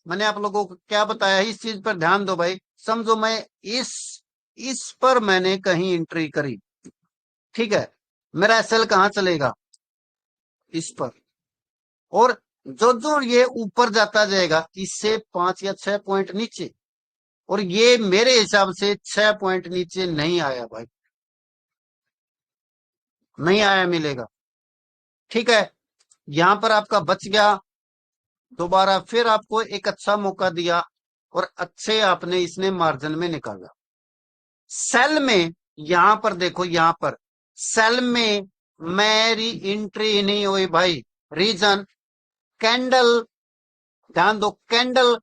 मैंने आप लोगों को क्या बताया, इस चीज पर ध्यान दो भाई, समझो मैं इस पर मैंने कहीं एंट्री करी, ठीक है, मेरा एसएल कहां चलेगा, इस पर, और जो जो ये ऊपर जाता जाएगा इससे 5 या 6 पॉइंट नीचे, और ये मेरे हिसाब से 6 पॉइंट नीचे नहीं आया भाई, नहीं आया मिलेगा। ठीक है, यहां पर आपका बच गया, दोबारा फिर आपको एक अच्छा मौका दिया और अच्छे आपने इसने मार्जिन में निकाला। सेल में यहां पर देखो, यहां पर सेल में मेरी एंट्री नहीं हुई भाई। रीजन, कैंडल, ध्यान दो, कैंडल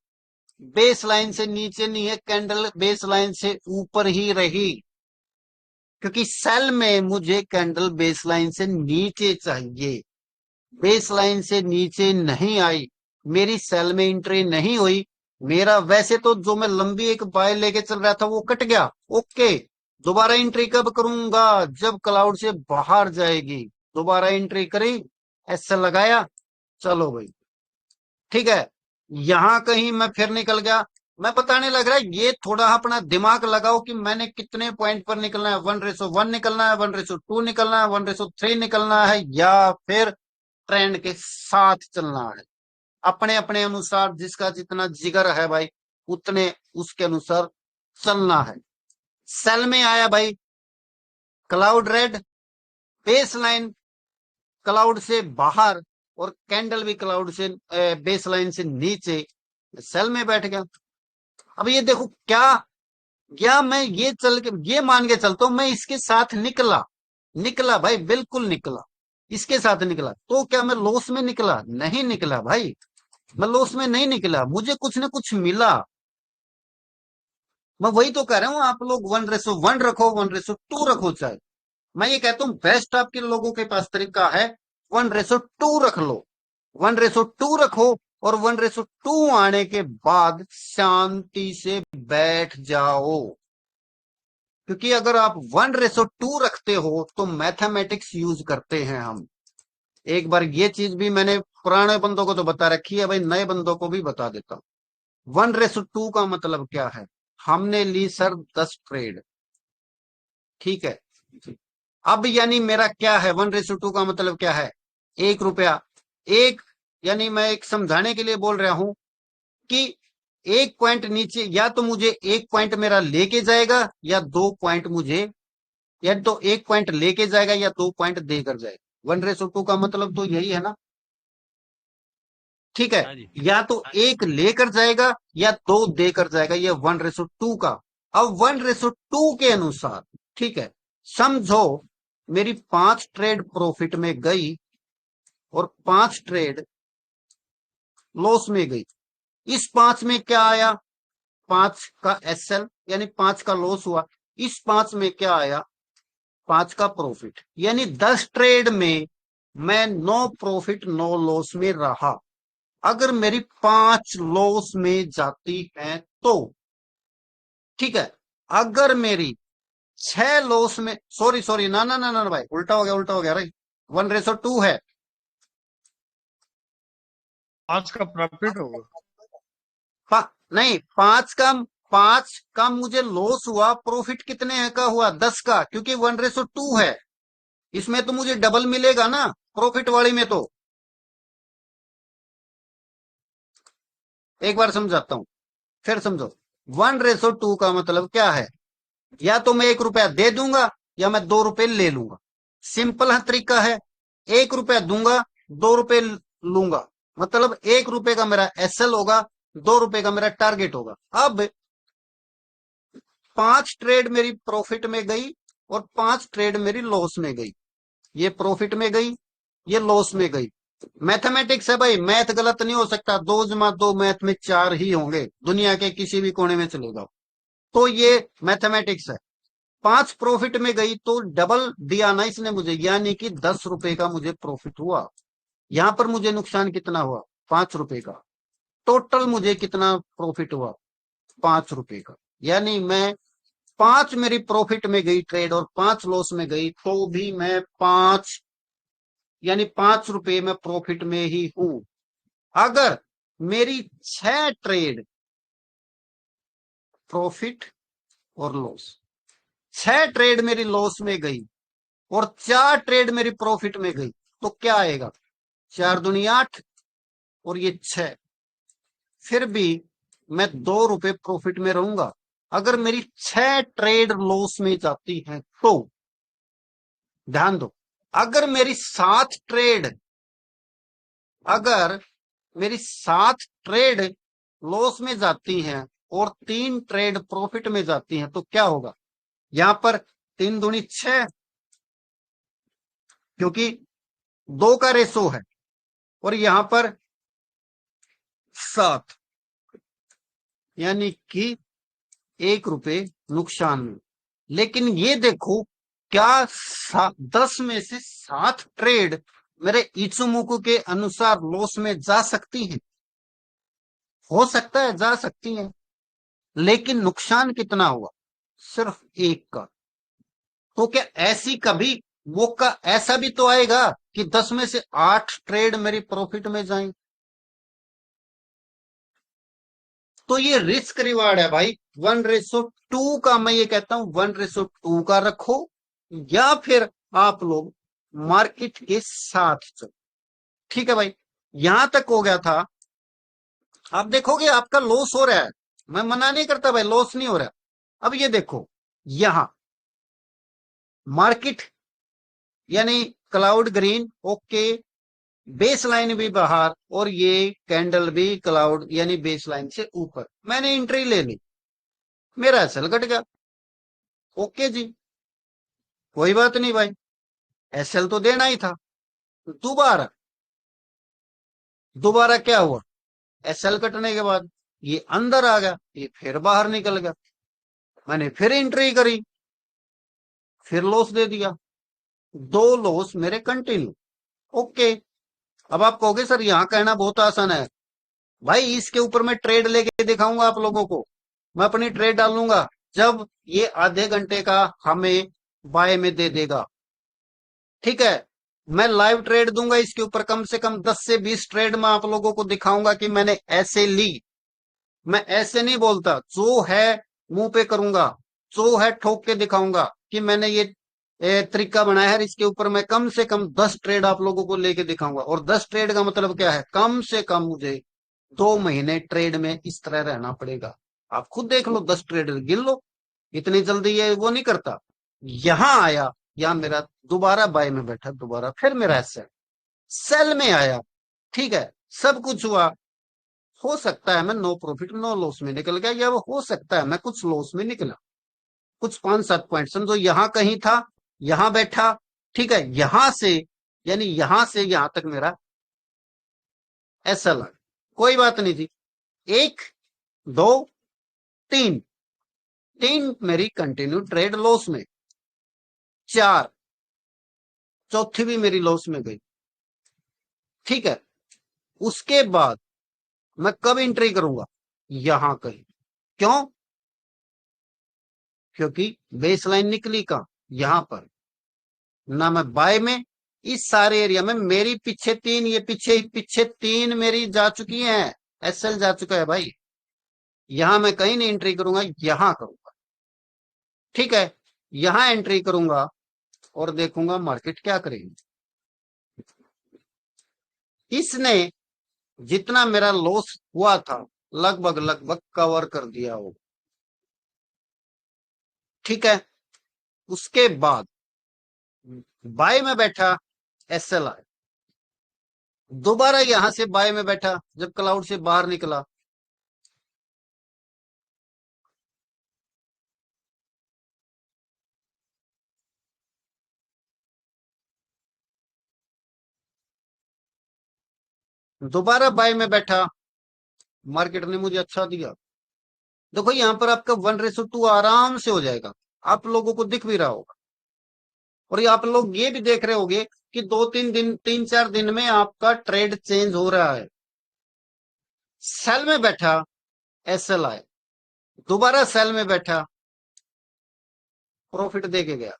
बेस लाइन से नीचे नहीं है, कैंडल बेस लाइन से ऊपर ही रही, क्योंकि सेल में मुझे कैंडल बेस लाइन से नीचे चाहिए। बेस लाइन से नीचे नहीं आई, मेरी सेल में एंट्री नहीं हुई। मेरा वैसे तो जो मैं लंबी एक बाय लेके चल रहा था वो कट गया, ओके। दोबारा एंट्री कब करूंगा? जब क्लाउड से बाहर जाएगी। दोबारा एंट्री करी, ऐसे लगाया, चलो भाई, ठीक है। यहां कहीं मैं फिर निकल गया, मैं बताने लग रहा है, ये थोड़ा अपना दिमाग लगाओ कि मैंने कितने पॉइंट पर निकलना है। 1:1 निकलना है, 1:2 निकलना है, 1:3 निकलना है, या फिर ट्रेंड के साथ चलना है। अपने अपने अनुसार जिसका जितना जिगर है भाई, उतने उसके अनुसार चलना है। सेल में आया भाई cloud red, base line cloud से बाहर और कैंडल भी क्लाउड से बेस लाइन से नीचे, सेल में बैठ गया। अब ये देखो क्या मैं ये चल के ये मान के चलता हूं मैं इसके साथ निकला, निकला भाई, बिल्कुल निकला, इसके साथ निकला, तो क्या मैं लॉस में निकला? नहीं निकला भाई, मैं लॉस में नहीं निकला, मुझे कुछ ना कुछ मिला। मैं वही तो कह रहा हूं, आप लोग 1:1 रखो, 1:2 रखो, चाहे मैं ये कहता हूं बेस्ट आपके लोगों के पास तरीका है 1:2 रख लो, 1:2 रखो, और 1:2 आने के बाद शांति से बैठ जाओ। क्योंकि अगर आप 1:2 रखते हो तो मैथमेटिक्स यूज करते हैं हम। एक बार ये चीज भी मैंने पुराने बंदों को तो बता रखी है भाई, नए बंदों को भी बता देता हूं। 1:2 का मतलब क्या है? हमने ली सर 10 ट्रेड, ठीक है। अब यानी मेरा क्या है, 1:2 का मतलब क्या है? 1 रुपया, एक, यानी मैं एक समझाने के लिए बोल रहा हूं कि 1 पॉइंट नीचे, या तो मुझे 1 पॉइंट मेरा लेके जाएगा, या 2 पॉइंट मुझे, या तो 1 पॉइंट लेके जाएगा या 2 पॉइंट देकर जाएगा। 1:2 का मतलब तो यही है ना, ठीक है। हाँ जी। या तो एक लेकर जाएगा या 2 देकर जाएगा, ये 1:2 का। अब 1:2 के अनुसार, ठीक है, समझो मेरी 5 ट्रेड प्रॉफिट में गई और 5 ट्रेड लॉस में गई। इस 5 में क्या आया? 5 का एसएल, यानी 5 का लॉस हुआ। इस 5 में क्या आया? 5 का प्रॉफिट, यानी 10 ट्रेड में मैं नो प्रॉफिट नो लॉस में रहा। अगर मेरी 5 लॉस में जाती है तो, ठीक है। अगर मेरी 6 लॉस में, सॉरी ना ना ना ना भाई, उल्टा हो गया, उल्टा हो गया भाई, 1:2 है। 5 का प्रॉफिट होगा। नहीं, 5 का मुझे लॉस हुआ, प्रॉफिट कितने का हुआ? 10 का, क्योंकि 1:2 है। इसमें तो मुझे डबल मिलेगा ना, प्रॉफिट वाली में तो। एक बार समझाता हूं, फिर समझो। 1:2 का मतलब क्या है? या तो मैं 1 रुपया दे दूंगा या मैं 2 रुपए ले लूंगा। सिंपल है, तरीका है। 1 रुपया दूंगा, 2 रुपए लूंगा, मतलब 1 रुपए का मेरा एसएल होगा, 2 रुपए का मेरा टारगेट होगा। अब 5 ट्रेड मेरी प्रॉफिट में गई और 5 ट्रेड मेरी लॉस में गई। ये प्रॉफिट में गई, ये लॉस में गई। मैथमेटिक्स है भाई, मैथ गलत नहीं हो सकता। 2 + 2 मैथ में 4 ही होंगे, दुनिया के किसी भी कोने में चले जाओ, तो ये मैथमेटिक्स है। 5 प्रॉफिट में गई तो डबल दिया ना इसने मुझे, यानी कि 10 रुपए का मुझे प्रॉफिट हुआ। यहां पर मुझे नुकसान कितना हुआ? 5 रुपए का। टोटल मुझे कितना प्रॉफिट हुआ? 5 रुपए का। यानी मैं 5 मेरी प्रॉफिट में गई ट्रेड और 5 लॉस में गई, तो भी मैं 5, यानी 5 रुपए में प्रॉफिट में ही हूं। अगर मेरी 6 ट्रेड प्रॉफिट और लॉस, 6 ट्रेड मेरी लॉस में गई और 4 ट्रेड मेरी प्रॉफिट में गई, तो क्या आएगा? 4 दूनी 8 और ये 6, फिर भी मैं 2 रुपए प्रॉफिट में रहूंगा। अगर मेरी 6 ट्रेड लॉस में जाती है तो ध्यान दो, अगर मेरी 7 ट्रेड लॉस में जाती हैं और 3 ट्रेड प्रॉफिट में जाती हैं तो क्या होगा? यहां पर 3 दूनी 6, क्योंकि 2 का रेशो है, और यहां पर 7, यानी कि 1 रुपए नुकसान में। लेकिन ये देखो, क्या 10 में से 7 ट्रेड मेरे इचुमुकु के अनुसार लॉस में जा सकती हैं? हो सकता है जा सकती हैं, लेकिन नुकसान कितना हुआ? सिर्फ 1 का। तो क्या ऐसी कभी मौका ऐसा भी तो आएगा कि 10 में से 8 ट्रेड मेरी प्रॉफिट में जाएं? तो ये रिस्क रिवार्ड है भाई। 1:2 का मैं ये कहता हूं 1:2 का रखो, या फिर आप लोग मार्केट के साथ चलो। ठीक है भाई, यहां तक हो गया था। आप देखोगे आपका लॉस हो रहा है, मैं मना नहीं करता भाई, लॉस नहीं हो रहा। अब ये देखो, यहां मार्केट यानी cloud green, okay, base line भी बाहर, और ये कैंडल भी क्लाउड यानी बेस लाइन से ऊपर। मैंने एंट्री ले ली, मेरा एसएल कट गया, ओके जी, कोई बात नहीं भाई, एसएल तो देना ही था। दोबारा दोबारा क्या हुआ? एसएल कटने के बाद ये अंदर आ गया, ये फिर बाहर निकल गया, मैंने फिर एंट्री करी, फिर लॉस दे दिया। 2 लॉस मेरे कंटिन्यू, ओके। अब आप कहोगे सर यहां कहना बहुत आसान है भाई, इसके ऊपर मैं ट्रेड लेके दिखाऊंगा आप लोगों को, मैं अपनी ट्रेड डालूंगा जब ये आधे घंटे का हमें बाय में दे देगा। ठीक है, मैं लाइव ट्रेड दूंगा इसके ऊपर, कम से कम 10 से 20 ट्रेड मैं आप लोगों को दिखाऊंगा कि मैंने ऐसे ली। मैं ऐसे नहीं बोलता, जो है मुंह पे करूंगा, जो है ठोक के दिखाऊंगा कि मैंने ये तरीका बनाया है। इसके ऊपर मैं कम से कम 10 ट्रेड आप लोगों को लेके दिखाऊंगा। और 10 ट्रेड का मतलब क्या है? कम से कम मुझे 2 महीने ट्रेड में इस तरह रहना पड़ेगा। आप खुद देख लो, 10 ट्रेड गिन लो, इतनी जल्दी ये वो नहीं करता। यहां आया, यहां मेरा दोबारा बाय में बैठा, दोबारा फिर मेरा सेल में आया। ठीक है, सब कुछ हुआ। हो सकता है मैं नो प्रॉफिट नो लॉस में निकल गया, या वो हो सकता है मैं कुछ लॉस में निकला, कुछ 5-7 पॉइंट समझो यहां कहीं था, यहां बैठा। ठीक है, यहां से यानी यहां से यहां तक मेरा एसएल, कोई बात नहीं थी। 1, 2, 3, 3 मेरी कंटिन्यू ट्रेड लॉस में, 4, चौथी भी मेरी लॉस में गई। ठीक है, उसके बाद मैं कब एंट्री करूंगा? यहां कहीं। क्यों? क्योंकि बेस लाइन निकली कहां? यहां पर ना। मैं बाय में इस सारे एरिया में मेरी पीछे 3, ये पीछे पीछे 3 मेरी जा चुकी हैं, एसएल जा चुका है भाई। यहां मैं कहीं नहीं एंट्री करूंगा, यहां करूंगा। ठीक है, यहां एंट्री करूंगा और देखूंगा मार्केट क्या करेगी। इसने जितना मेरा लॉस हुआ था लगभग लगभग कवर कर दिया हो। ठीक है, उसके बाद बाय में बैठा, एसएल आया, दोबारा यहां से बाय में बैठा जब क्लाउड से बाहर निकला, दोबारा बाय में बैठा, मार्केट ने मुझे अच्छा दिया। देखो यहां पर आपका 1:2 आराम से हो जाएगा, आप लोगों को दिख भी रहा होगा। और ये आप लोग ये भी देख रहे होंगे कि 2-3 दिन 3-4 दिन में आपका ट्रेड चेंज हो रहा है। सेल में बैठा, एसएल आए, दोबारा सेल में बैठा, प्रॉफिट दे के गया।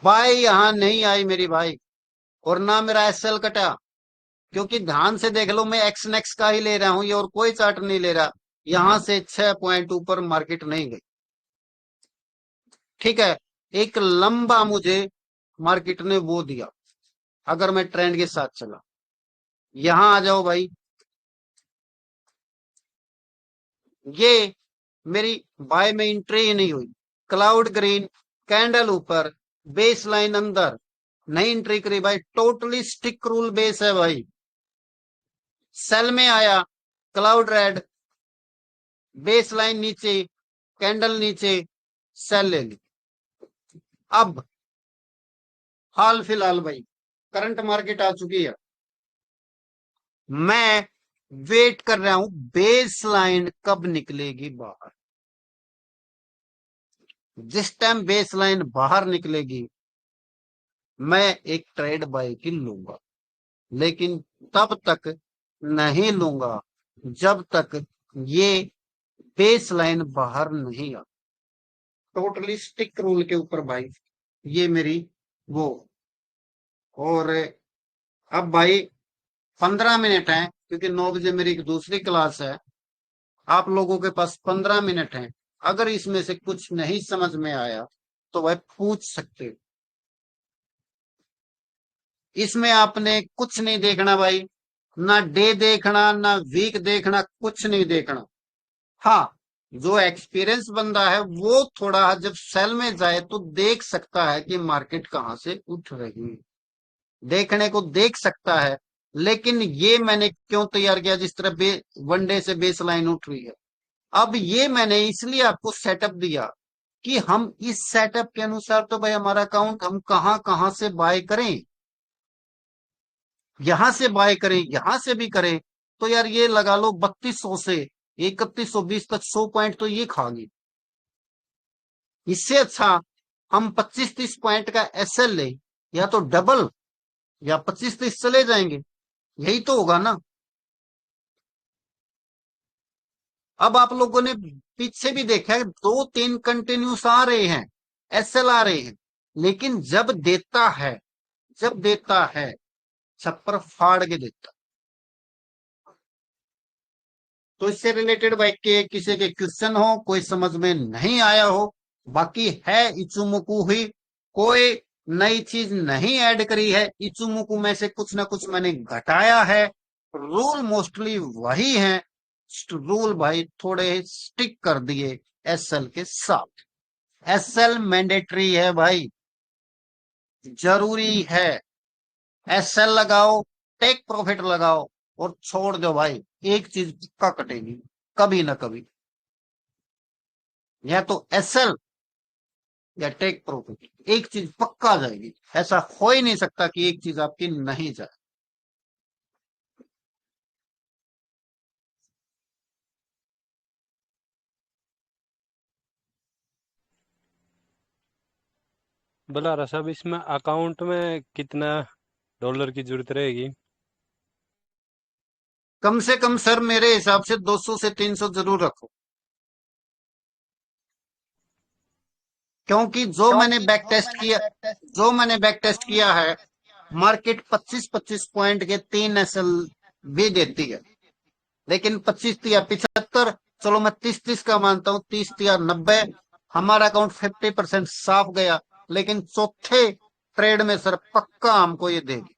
बाय यहां नहीं आई मेरी भाई, और ना मेरा एसएल कटा, क्योंकि ध्यान से देख लो, मैं एक्स नेक्स का ही ले रहा हूं ये, और कोई चार्ट नहीं ले रहा। यहां से 6 पॉइंट ऊपर मार्केट नहीं गई। ठीक है, एक लंबा मुझे मार्केट ने वो दिया। अगर मैं ट्रेंड के साथ चला, यहां आ जाओ भाई, ये मेरी बाय में एंट्री ही नहीं हुई। क्लाउड ग्रीन कैंडल ऊपर, बेस लाइन अंदर, नहीं एंट्री करी भाई। टोटली स्टिक रूल बेस है भाई। सेल में आया, क्लाउड रेड, बेस लाइन नीचे, कैंडल नीचे, सेल ले ली। अब हाल फिलहाल भाई करंट मार्केट आ चुकी है, मैं वेट कर रहा हूं बेस लाइन कब निकलेगी बाहर। जिस टाइम बेस लाइन बाहर निकलेगी मैं एक ट्रेड बाय की लूंगा, लेकिन तब तक नहीं लूंगा जब तक ये बेस लाइन बाहर नहीं आ। टोटली स्टिक रूल के ऊपर भाई ये मेरी वो। और अब भाई 15 मिनट है, क्योंकि 9 बजे मेरी एक दूसरी क्लास है। आप लोगों के पास 15 मिनट है, अगर इसमें से कुछ नहीं समझ में आया तो वह पूछ सकते हो। इसमें आपने कुछ नहीं देखना भाई, ना डे देखना ना वीक देखना, कुछ नहीं देखना। हाँ, जो एक्सपीरियंस बंदा है वो थोड़ा जब सेल में जाए तो देख सकता है कि मार्केट कहां से उठ रही है, देखने को देख सकता है। लेकिन ये मैंने क्यों तैयार किया, जिस तरह वन डे से बेस लाइन उठ रही है। अब ये मैंने इसलिए आपको सेटअप दिया कि हम इस सेटअप के अनुसार तो भाई हमारा अकाउंट हम कहां कहां से बाय करें, यहां से बाय करें, यहां से भी करें। तो यार ये लगा लो 3200 से 3120 तक 100 पॉइंट तो ये खा गई। इससे अच्छा हम 25-30 पॉइंट का एसएल ले, या तो डबल या 25-30 चले जाएंगे, यही तो होगा ना। अब आप लोगों ने पीछे भी देखा है 2-3 कंटिन्यूस आ रहे हैं, एसएल आ रहे हैं, लेकिन जब देता है छप्पर फाड़ के देता। तो इससे रिलेटेड भाई के किसी के क्वेश्चन हो, कोई समझ में नहीं आया हो, बाकी है इचुमुकु ही, कोई नई चीज नहीं ऐड करी है। इचुमुकु में से कुछ ना कुछ मैंने घटाया है, रूल मोस्टली वही है। रूल भाई थोड़े स्टिक कर दिए एसएल के साथ। एसएल मैंडेटरी है भाई, जरूरी है। एसएल लगाओ, टेक प्रॉफिट लगाओ, और छोड़ दो भाई, एक चीज पक्का कटेगी कभी ना कभी, या तो एसएल या टेक प्रॉफिट, एक चीज पक्का जाएगी। ऐसा हो ही नहीं सकता कि एक चीज आपकी नहीं जाए। बोला रहा साहब, इसमें अकाउंट में कितना डॉलर की जरूरत रहेगी? कम से कम सर मेरे हिसाब से 200 से 300 जरूर रखो, क्योंकि जो मैंने बैक टेस्ट किया है, मार्केट 25-25 पॉइंट के 3 एसएल भी देती है, लेकिन 25 या 75, चलो मैं 30-30 का मानता हूं, 30 या 90, हमारा अकाउंट 50% साफ गया। लेकिन चौथे ट्रेड में सर पक्का हमको ये देगी।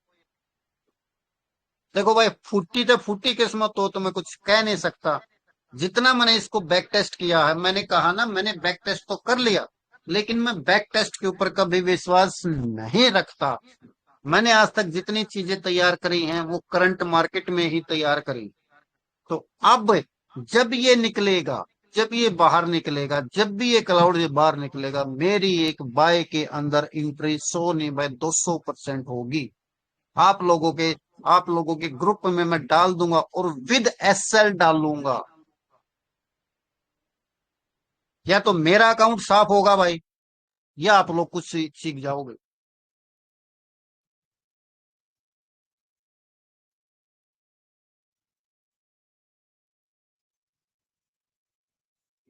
देखो भाई, फूटी तो फूटी किस्मत हो तो मैं कुछ कह नहीं सकता। जितना मैंने इसको बैक टेस्ट किया है, मैंने कहा ना, मैंने बैक टेस्ट तो कर लिया, लेकिन मैं बैक टेस्ट के ऊपर कभी विश्वास नहीं रखता। मैंने आज तक जितनी चीजें तैयार करी हैं वो करंट मार्केट में ही तैयार करी। तो अब जब ये निकलेगा, जब ये बाहर निकलेगा, जब भी ये क्लाउड से बाहर निकलेगा, मेरी एक बाय के अंदर एंट्री 100 नहीं भाई 200% होगी। आप लोगों के ग्रुप में मैं डाल दूंगा, और विद एसएल डालूंगा। या तो मेरा अकाउंट साफ होगा भाई, या आप लोग कुछ सीख जाओगे।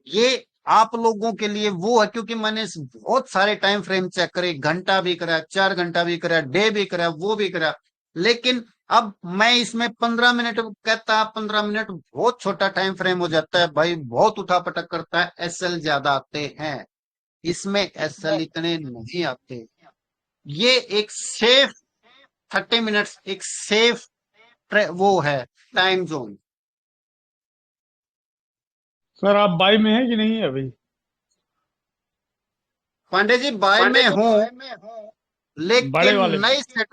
ये आप लोगों के लिए वो है, क्योंकि मैंने बहुत सारे टाइम फ्रेम चेक करे, घंटा भी करा, 4 घंटा भी करा, डे भी करा, वो भी करा। लेकिन अब मैं इसमें 15 मिनट कहता, 15 मिनट बहुत छोटा टाइम फ्रेम हो जाता है भाई, बहुत उठापटक करता है, एसएल ज्यादा आते हैं। इसमें एसएल इतने नहीं आते। ये एक सेफ 30 मिनट्स, एक सेफ वो है टाइम जोन। सर आप बाई में है कि नहीं है अभी? पांडे जी बाय में हूँ, बड़े लेकिन वाले में? नई सेट,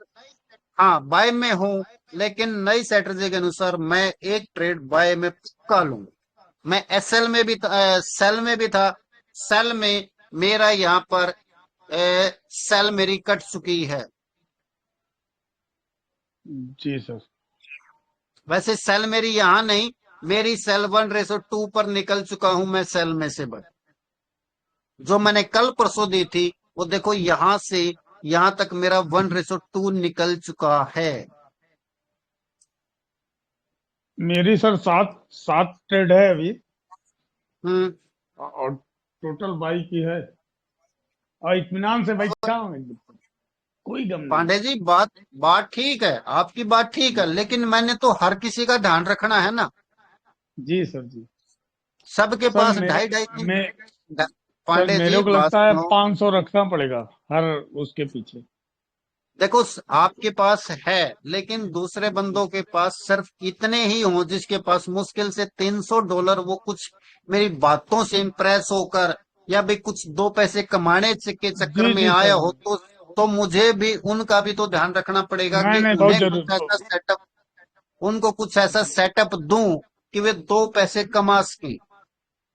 हाँ बाय में हूँ, लेकिन नई स्ट्रेटजी के अनुसार मैं एक ट्रेड बाय में पक्का लूंगा। मैं एसएल में भी था, सेल में भी था। सेल में मेरा यहाँ पर सेल मेरी कट चुकी है। जी सर। वैसे सेल मेरी यहाँ नहीं, मेरी सेल 1:2 पर निकल चुका हूं मैं सेल में से। बस जो मैंने कल परसों दी थी, वो देखो यहां से यहां तक मेरा 1:2 निकल चुका है। मेरी सर सात सात ट्रेड है अभी, हम्म। और टोटल बाई की है, और इत्मीनान से बैठा हूँ एकदम, कोई गम नहीं। पांडे जी बात बात ठीक है, आपकी बात ठीक है, लेकिन मैंने तो हर किसी का ध्यान रखना है ना। जी सर जी। सबके सर पास मेरे ढाई ढाई तीन। मैं सर पांडे मेरे जी को बात लगता है सुनो। 500 रखना पड़ेगा हर उसके पीछे। देखो आपके पास है, लेकिन दूसरे बंदों के पास सिर्फ इतने ही हों जिसके पास मुश्किल से $300, वो कुछ मेरी बातों से इंप्रेस होकर या भी कुछ दो पैसे कमाने के चक्कर जी में जी आया सर हो, जी। तो मुझे भी उनका भी तो ध्यान रखना पड़ेगा नहीं कि नहीं, बहुत उन्हें कुछ जरूर, ऐसा सेटअप, उनको कुछ ऐसा सेटअप दूं कि वे दो पैसे कमा सकें।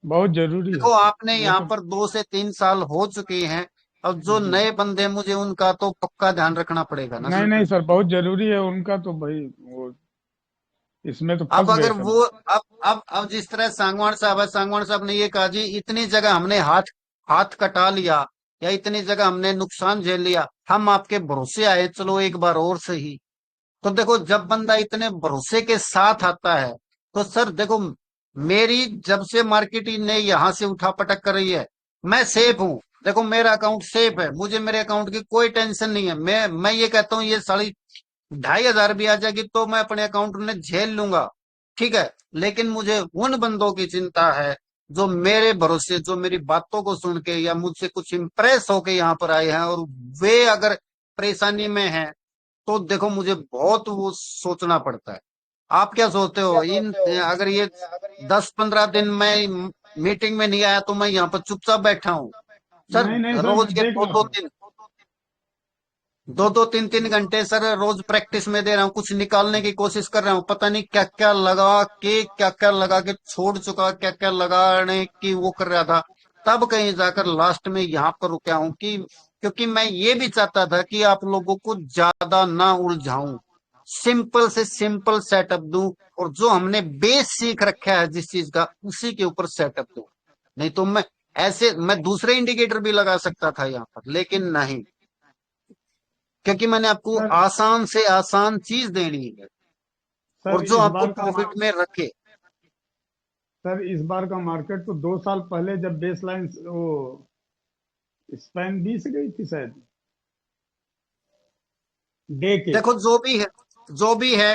बहुत जरूरी है देखो सर, आपने वो यहाँ तो। पर 2 से 3 साल हो चुके हैं। अब जो जी। नए बंदे, मुझे उनका तो पक्का ध्यान रखना पड़ेगा ना नहीं सर। नहीं सर, बहुत जरूरी है उनका तो भाई, वो इसमें तो अब फंस गए अगर सब। वो अब जिस तरह सांगवान साहब है, सांगवान साहब ने ये कहा जी इतनी जगह हमने हाथ हाथ कटा लिया, या इतनी जगह हमने नुकसान झेल लिया, हम आपके भरोसे आए, चलो एक बार और सही। तो देखो जब बंदा इतने भरोसे के साथ आता है, तो सर देखो मेरी जब से मार्केट ने यहां से उठा पटक कर रही है, मैं सेफ हूं। देखो मेरा अकाउंट सेफ है, मुझे मेरे अकाउंट की कोई टेंशन नहीं है। मैं ये कहता हूँ ये 2,500 भी आ जाएगी तो मैं अपने अकाउंट में झेल लूंगा, ठीक है। लेकिन मुझे उन बंदों की चिंता है जो मेरे भरोसे, जो मेरी बातों को सुन के या मुझसे कुछ इंप्रेस होके यहाँ पर आए हैं, और वे अगर परेशानी में हैं, तो देखो मुझे बहुत वो सोचना पड़ता है। आप क्या सोचते हो इन, अगर ये 10-15 दिन मैं मीटिंग में नहीं आया तो मैं यहाँ पर चुपचाप बैठा हूँ सर। नहीं नहीं सर, रोज मैं के देख दो रहा दो था। तीन दो दो तीन तीन घंटे सर रोज प्रैक्टिस में दे रहा हूँ, कुछ निकालने की कोशिश कर रहा हूँ। पता नहीं क्या क्या लगा के छोड़ चुका, क्या क्या लगाने की वो कर रहा था। तब कहीं जाकर लास्ट में यहाँ पर रुका हूँ कि क्योंकि मैं ये भी चाहता था कि आप लोगों को ज्यादा ना उलझाऊं, सिंपल से सिंपल सेटअप दूं, और जो हमने बेस सीख रखा है जिस चीज का, उसी के ऊपर सेटअप दूं। नहीं तो मैं दूसरे इंडिकेटर भी लगा सकता था यहाँ पर, लेकिन नहीं, क्योंकि मैंने आपको सर आसान से आसान चीज देनी है सर और जो इस आपको बार का प्रॉफिट में रखे। सर इस बार का मार्केट तो 2 साल पहले जब बेस लाइन वो स्पैन 20 गई थी शायद, डे के। देखो जो भी है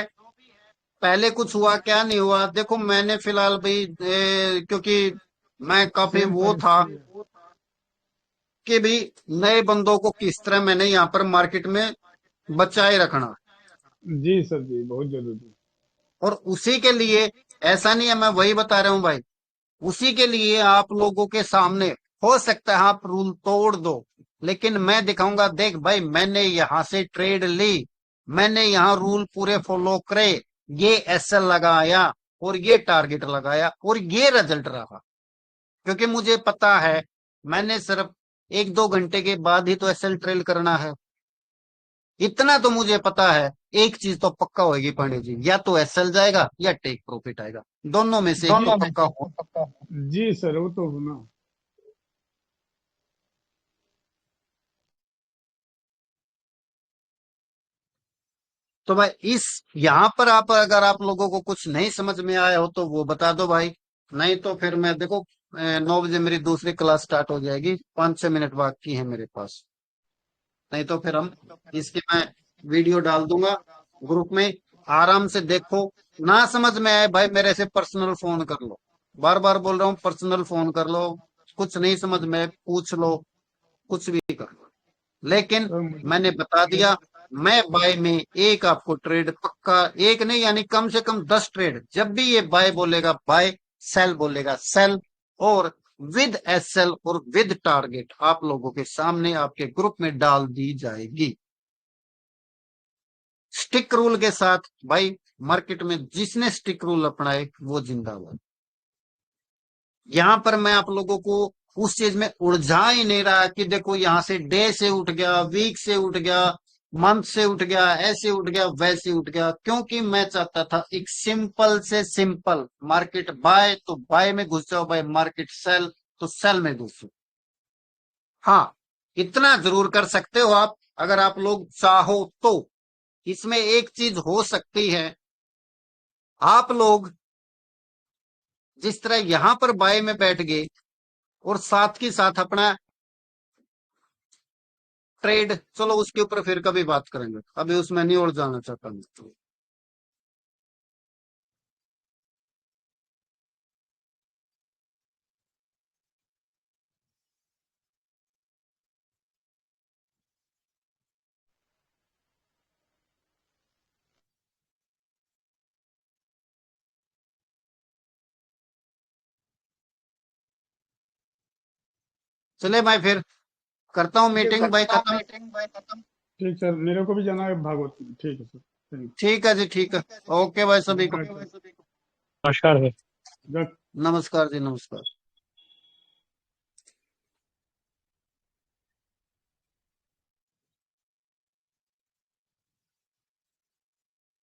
पहले कुछ हुआ क्या नहीं हुआ, देखो मैंने फिलहाल भाई क्योंकि मैं काफी सेम वो था परिस्थिति है। कि भी नए बंदों को किस तरह मैंने यहाँ पर मार्केट में बचाए रखना, जी सर जी, बहुत जरूरी। और उसी के लिए, ऐसा नहीं है मैं वही बता रहा हूँ भाई, उसी के लिए आप लोगों के सामने हो सकता है आप रूल तोड़ दो, लेकिन मैं दिखाऊंगा देख भाई मैंने यहां से ट्रेड ली, मैंने यहाँ रूल पूरे फॉलो करे, ये एसएल लगाया और ये टारगेट लगाया और ये रिजल्ट रहा। क्योंकि मुझे पता है मैंने सिर्फ 1-2 घंटे के बाद ही तो एसएल ट्रेल करना है। इतना तो मुझे पता है, एक चीज तो पक्का होगी पांडे जी, या तो एसएल जाएगा या टेक प्रॉफिट आएगा, दोनों में से एक तो दोनों में पक्का हो। जी सर, वो तो होना। तो भाई इस यहाँ पर आप, अगर आप लोगों को कुछ नहीं समझ में आया हो तो वो बता दो भाई, नहीं तो फिर मैं देखो 9 बजे मेरी दूसरी क्लास स्टार्ट हो जाएगी, 5-6 मिनट बाकी है मेरे पास। नहीं तो फिर हम इसकी मैं वीडियो डाल दूंगा ग्रुप में, आराम से देखो। ना समझ में आए भाई मेरे से पर्सनल फोन कर लो, बार बार बोल रहा हूँ पर्सनल फोन कर लो, कुछ नहीं समझ में पूछ लो, कुछ भी कर लो। लेकिन सर मुझे मैंने बता दिया, मैं बाय में एक आपको ट्रेड पक्का, एक नहीं यानी कम से कम 10 ट्रेड, जब भी ये बाय बोलेगा बाय, सेल बोलेगा सेल, और विद एसएल और विद टारगेट आप लोगों के सामने आपके ग्रुप में डाल दी जाएगी। स्टिक रूल के साथ भाई मार्केट में जिसने स्टिक रूल अपनाए वो जिंदाबाद। यहां पर मैं आप लोगों को उस चीज में उलझा ही नहीं रहा कि देखो यहां से डे से उठ गया, वीक से उठ गया, मंथ से उठ गया, ऐसे उठ गया, वैसे उठ गया, क्योंकि मैं चाहता था एक सिंपल से सिंपल मार्केट बाय तो बाय में घुस जाओ, भाई मार्केट सेल तो सेल में घुसो। हाँ, इतना जरूर कर सकते हो आप अगर आप लोग चाहो तो। इसमें एक चीज हो सकती है, आप लोग जिस तरह यहां पर बाय में बैठ गए और साथ के साथ अपना ट्रेड, चलो उसके ऊपर फिर कभी बात करेंगे, अभी उसमें नहीं और जाना चाहता मैं। चले भाई, फिर करता हूँ मीटिंग भाई खत्म। ठीक सर, मेरे को भी जाना है भागवत में। ठीक है सर, थैंक ठीक है जी, ठीक है। ओके भाई सभी को यू। नमस्कार है। जय नमस्कार जी, नमस्कार।